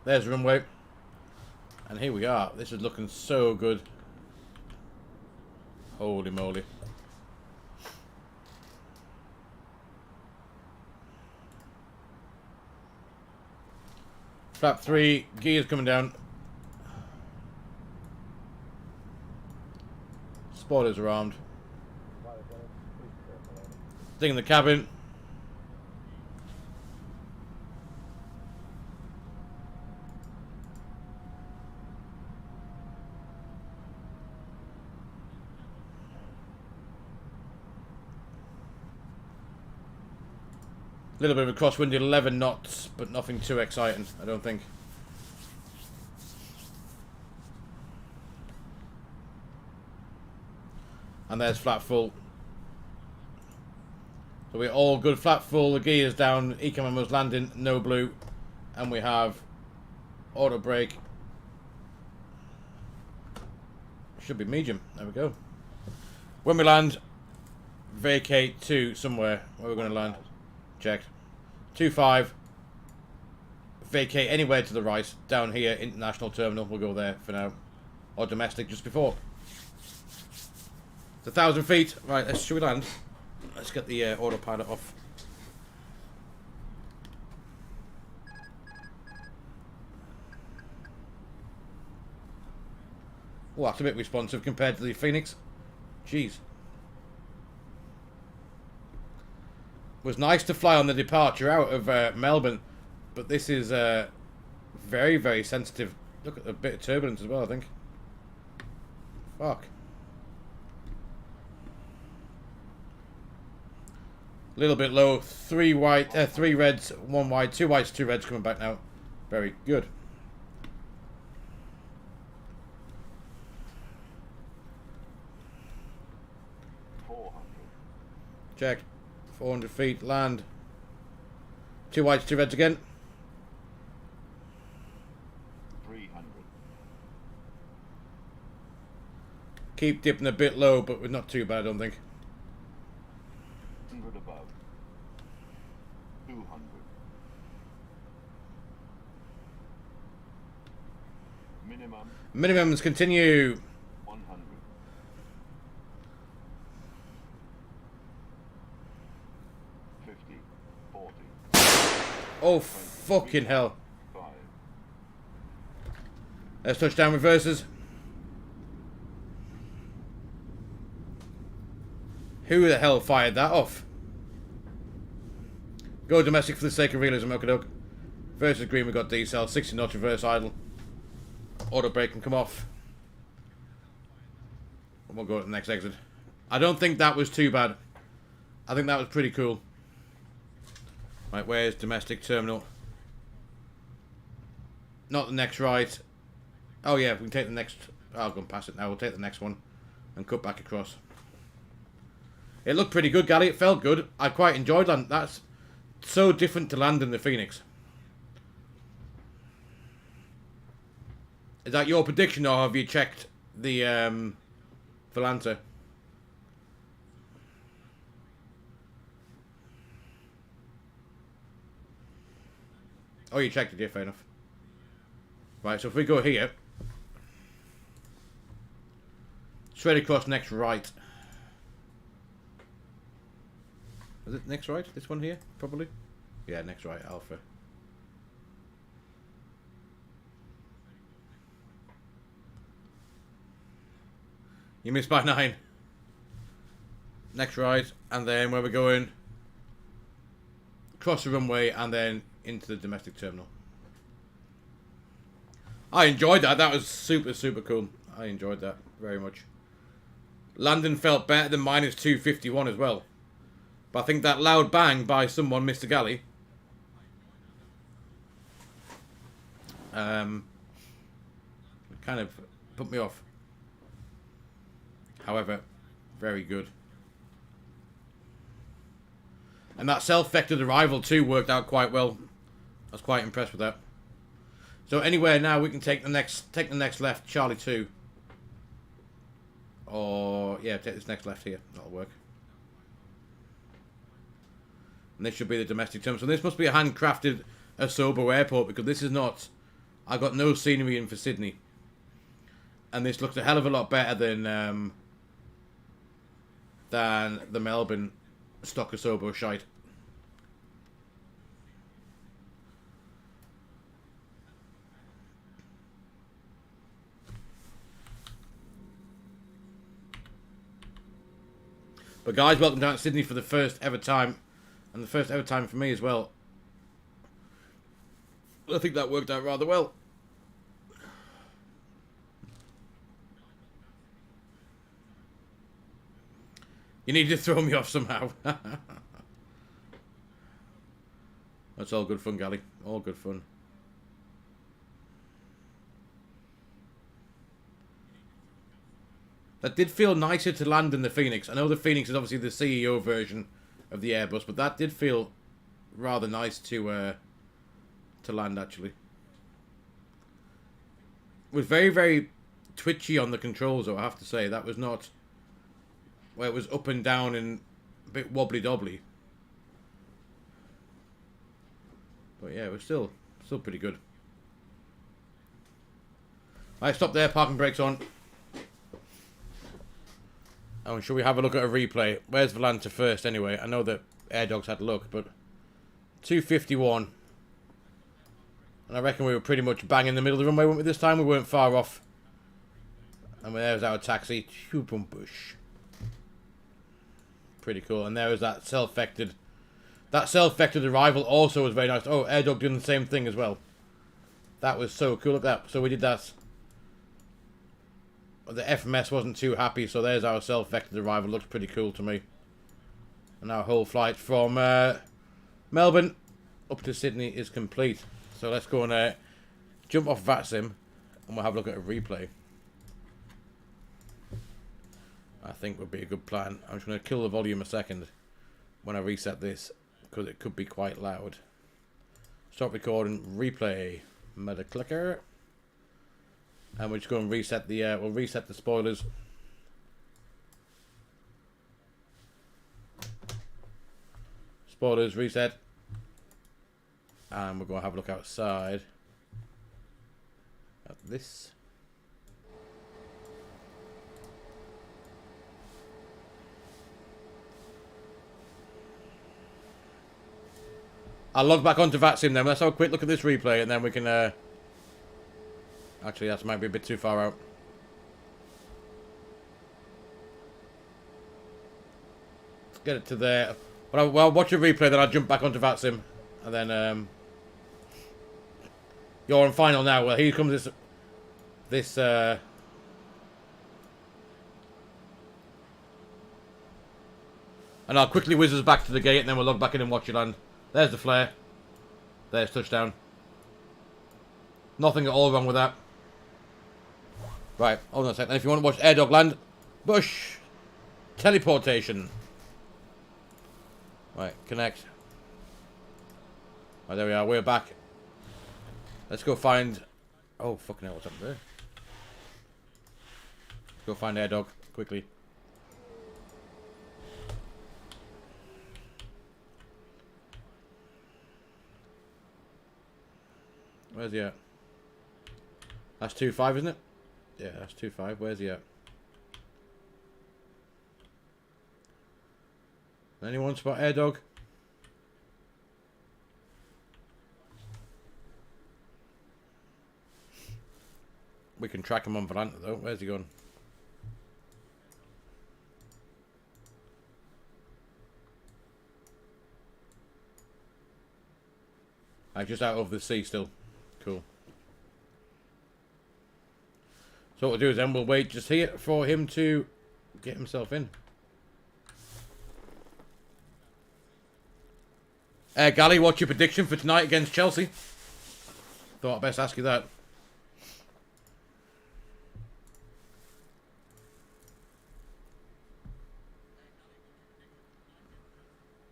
There's the runway. And here we are. This is looking so good. Holy moly. Flap 3, gears coming down. Spoilers are armed. Thing in the cabin. A little bit of a crosswind, 11 knots, but nothing too exciting, I don't think. And there's flat full. So we're all good. Flat full, the gear's down, eco memo's landing, no blue. And we have auto brake. Should be medium. There we go. When we land, vacate to somewhere where we're going to land. Checked. 2-5. Vacate anywhere to the right. Down here, international terminal. We'll go there for now. Or domestic just before. It's 1,000 feet. Right, should we land? Let's get the autopilot off. Oh, that's a bit responsive compared to the Fenix. Jeez. It was nice to fly on the departure out of Melbourne, but this is very, very sensitive. Look at a bit of turbulence as well, I think. Fuck. A little bit low. 3 reds, 1 white, 2 whites, 2 reds coming back now. Very good. Check. 400 feet, land. 2 whites, 2 reds again. 300. Keep dipping a bit low, but we're not too bad, I don't think. 100 above. 200. Minimum. Minimums continue. 100. Oh, fucking hell. 5. Let's touchdown reverses. Who the hell fired that off? Go domestic for the sake of realism, okey-doke. Versus green, we got decel. 60 knots reverse idle. Auto brake can come off. And we'll go to the next exit. I don't think that was too bad. I think that was pretty cool. Right, where's domestic terminal? Not the next right. Oh yeah, we can take the next. I'll go and pass it now. We'll take the next one and cut back across. It looked pretty good, Gally. It felt good. I quite enjoyed land. That's so different to land in the Fenix. Is that your prediction, or have you checked the Volanta? Oh, you checked it, yeah, fair enough. Right, so if we go here, straight across next right. Is it next right? This one here, probably? Yeah, next right, Alpha. You missed by 9. Next right, and then where we're going, cross the runway, and then into the domestic terminal. I enjoyed that. That was super, super cool. I enjoyed that very much. Landing felt better than minus 251 as well. But I think that loud bang by someone, Mr. Galley, kind of put me off. However, very good. And that self-vectored arrival too worked out quite well. I was quite impressed with that. So anywhere now we can take the next left, Charlie 2. Or yeah, take this next left here. That'll work. And this should be the domestic terminal. So this must be a handcrafted Asobo airport, because this is not. I got no scenery in for Sydney. And this looks a hell of a lot better than the Melbourne stock Asobo shite. But guys, welcome down to Sydney for the first ever time. And the first ever time for me as well. I think that worked out rather well. You need to throw me off somehow. That's all good fun, Gally. All good fun. That did feel nicer to land than the Fenix. I know the Fenix is obviously the CEO version of the Airbus, but that did feel rather nice to land, actually. It was very, very twitchy on the controls, though, I have to say. That was not... where it was up and down and a bit wobbly-dobbly. But yeah, it was still pretty good. Alright, stop there, parking brakes on. Oh, shall we have a look at a replay? Where's Volanta first, anyway? I know that Air Dogs had a look, but... 251. And I reckon we were pretty much bang in the middle of the runway, weren't we, this time? We weren't far off. And there's our taxi. Bush. Pretty cool. And there was that self-vectored... that self-vectored arrival also was very nice. Oh, Air Dog doing the same thing as well. That was so cool. Look at that. So we did that. The FMS wasn't too happy, so there's our self-vectored arrival. Looks pretty cool to me. And our whole flight from Melbourne up to Sydney is complete. So let's go and jump off VATSIM and we'll have a look at a replay. I think would be a good plan. I'm just going to kill the volume a second when I reset this, because it could be quite loud. Stop recording, replay, meta clicker. And we're just going to reset the, we'll reset the spoilers. Spoilers, reset. And we're going to have a look outside at this. I'll log back onto VATSIM then. Let's have a quick look at this replay and then we can... Actually, that might be a bit too far out. Let's get it to there. Well, I'll watch a replay, then I'll jump back onto VATSIM. And then... you're on final now. Well, here comes this... and I'll quickly whiz us back to the gate and then we'll log back in and watch it land. There's the flare. There's touchdown. Nothing at all wrong with that. Right, hold on a second. If you want to watch Air Dog land, Bush teleportation. Right, connect. Right, there we are. We're back. Let's go find... oh, fucking hell, what's up there? Let's go find Air Dog quickly. Where's he at? That's 2.5, isn't it? Yeah, that's 2.5. Where's he at? Anyone spot Air Dog? We can track him on Volanta though. Where's he gone? Just out of the sea still. Cool. So what we'll do is then we'll wait just here for him to get himself in. Gally, what's your prediction for tonight against Chelsea? Thought I'd best ask you that.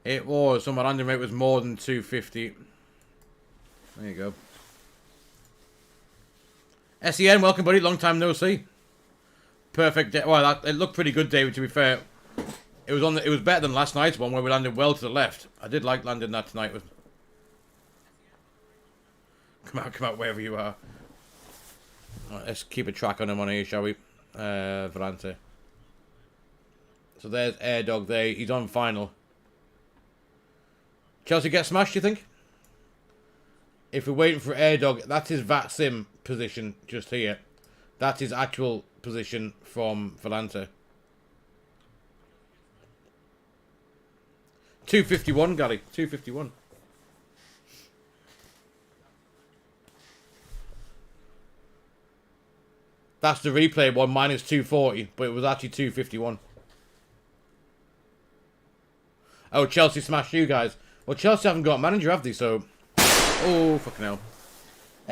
It was. So my landing rate was more than 250. There you go. SEN, welcome buddy, long time no see. Perfect day. Well, it looked pretty good, David, to be fair. It was better than last night's one where we landed well to the left. I did like landing that tonight with... Come out wherever you are. Right, let's keep a track on him on here, shall we? Volanta. So there's Air Dog there. He's on final. Chelsea get smashed, you think? If we're waiting for Air Dog, that's his VATSIM position just here. That's his actual position from Volanta. 251, Gally. 251. That's the replay one, minus 240, but it was actually 251. Oh, Chelsea smashed you guys. Well, Chelsea haven't got a manager, have they? So, oh, fucking hell.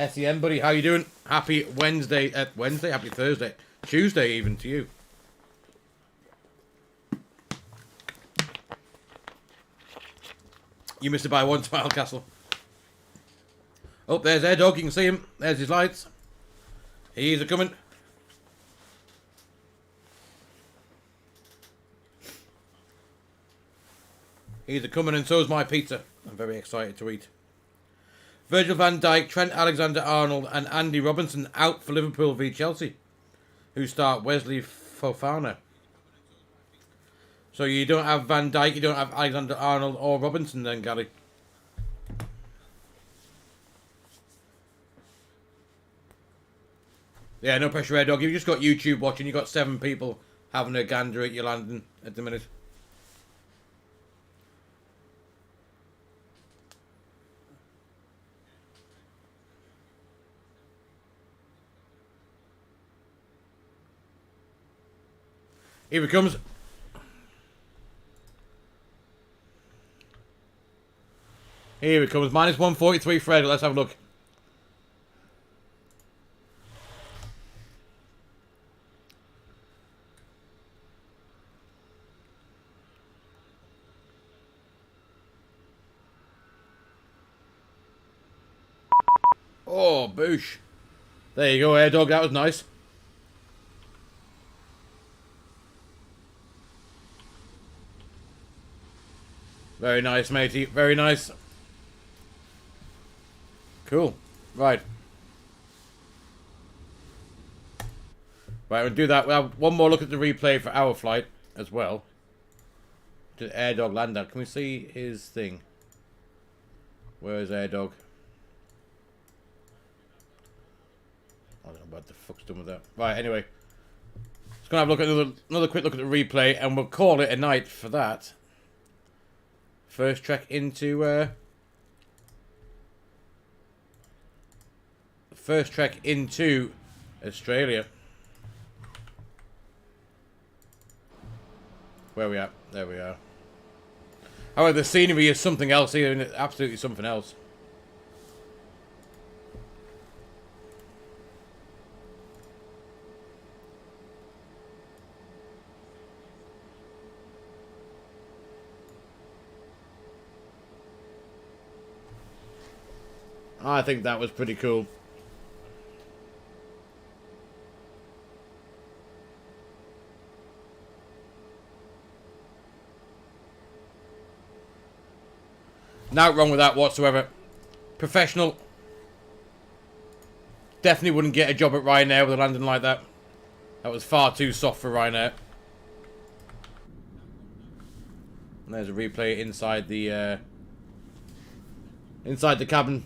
SEN, buddy, how you doing? Happy Wednesday. Happy Thursday. Tuesday, even, to you. You missed it by one smile, Castle. Oh, there's Air Dog. You can see him. There's his lights. He's a coming. He's a coming, and so's my pizza. I'm very excited to eat. Virgil van Dijk, Trent Alexander-Arnold, and Andy Robinson out for Liverpool v Chelsea, who start Wesley Fofana. So you don't have Van Dijk, you don't have Alexander-Arnold or Robinson then, Gary. Yeah, no pressure, Air Dog. You've just got YouTube watching. You've got 7 people having a gander at your landing at the minute. Here he comes. Here he comes. Minus 143 Fred. Let's have a look. Oh, boosh. There you go, Air Dog. That was nice. Very nice, matey. Very nice. Cool. Right. Right, we'll do that. We'll have one more look at the replay for our flight as well. Did Air Dog land at? Can we see his thing? Where is Air Dog? I don't know what the fuck's done with that. Right, anyway. Just gonna have a look at another quick look at the replay, and we'll call it a night for that. First trek into Australia. Where are we at? There we are. However, the scenery is something else here, and it's absolutely something else. I think that was pretty cool. Not wrong with that whatsoever. Professional. Definitely wouldn't get a job at Ryanair with a landing like that. That was far too soft for Ryanair. And there's a replay inside the cabin.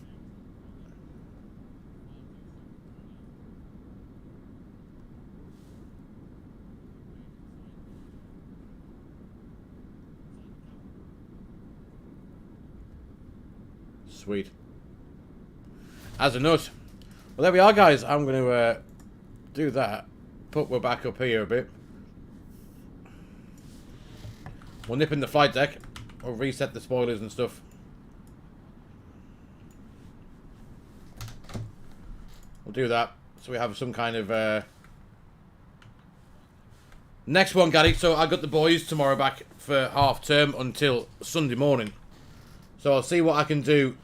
Sweet. As a nut. Well, there we are, guys. I'm going to do that. We're back up here a bit. We'll nip in the flight deck. We'll reset the spoilers and stuff. We'll do that. So we have some kind of... Next one, Gary. So I got the boys tomorrow back for half term until Sunday morning. So I'll see what I can do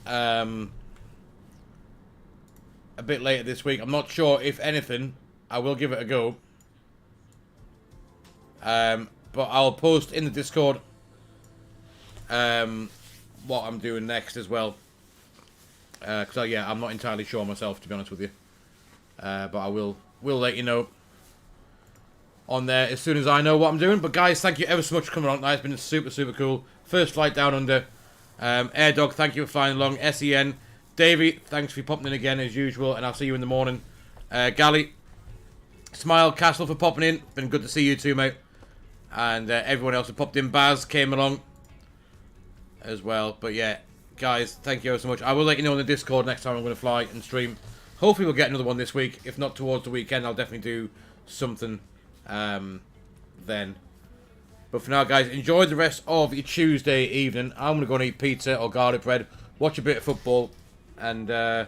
a bit later this week. I'm not sure if anything. I will give it a go. But I'll post in the Discord what I'm doing next as well. Because yeah, I'm not entirely sure myself, to be honest with you. But I will let you know on there as soon as I know what I'm doing. But guys, thank you ever so much for coming on tonight. It's been super cool. First flight down under. Air Dog, thank you for flying along. SEN, Davey, thanks for popping in again as usual, and I'll see you in the morning. Gally, Smile, Castle for popping in. Been good to see you too, mate. And everyone else who popped in. Baz came along as well. But yeah, guys, thank you ever so much. I will let you know on the Discord next time I'm going to fly and stream. Hopefully we'll get another one this week. If not towards the weekend, I'll definitely do something then. But for now, guys, enjoy the rest of your Tuesday evening. I'm going to go and eat pizza or garlic bread, watch a bit of football, and I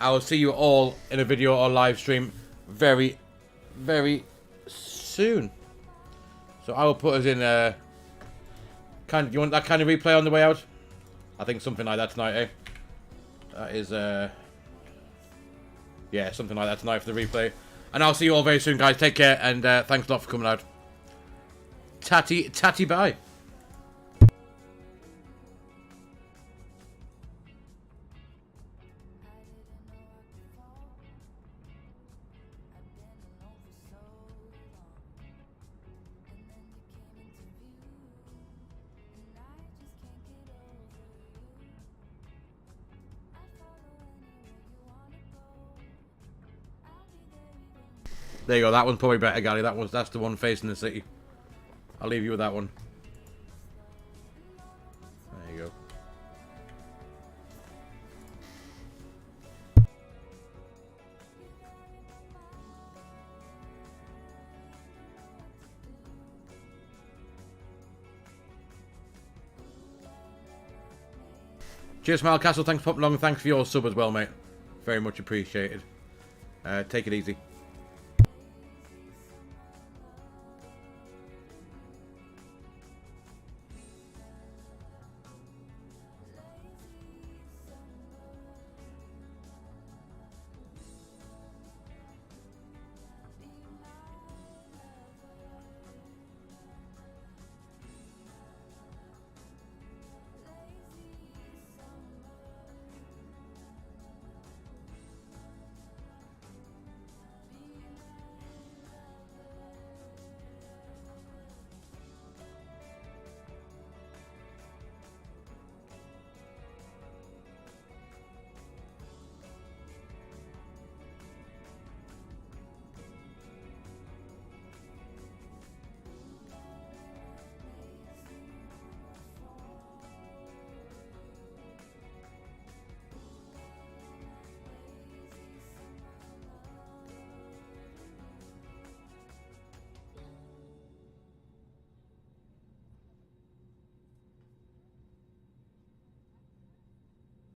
will see you all in a video or live stream very soon. So I will put us in You want that kind of replay on the way out? I think something like that tonight, eh? That is, yeah, something like that tonight for the replay. And I'll see you all very soon, guys. Take care, and thanks a lot for coming out. Tatty bye. There you go, that one's probably better, Gally. That's the one facing the city. I'll leave you with that one. There you go. Cheers, Smile Castle. Thanks for popping along. Thanks for your sub as well, mate. Very much appreciated. Take it easy.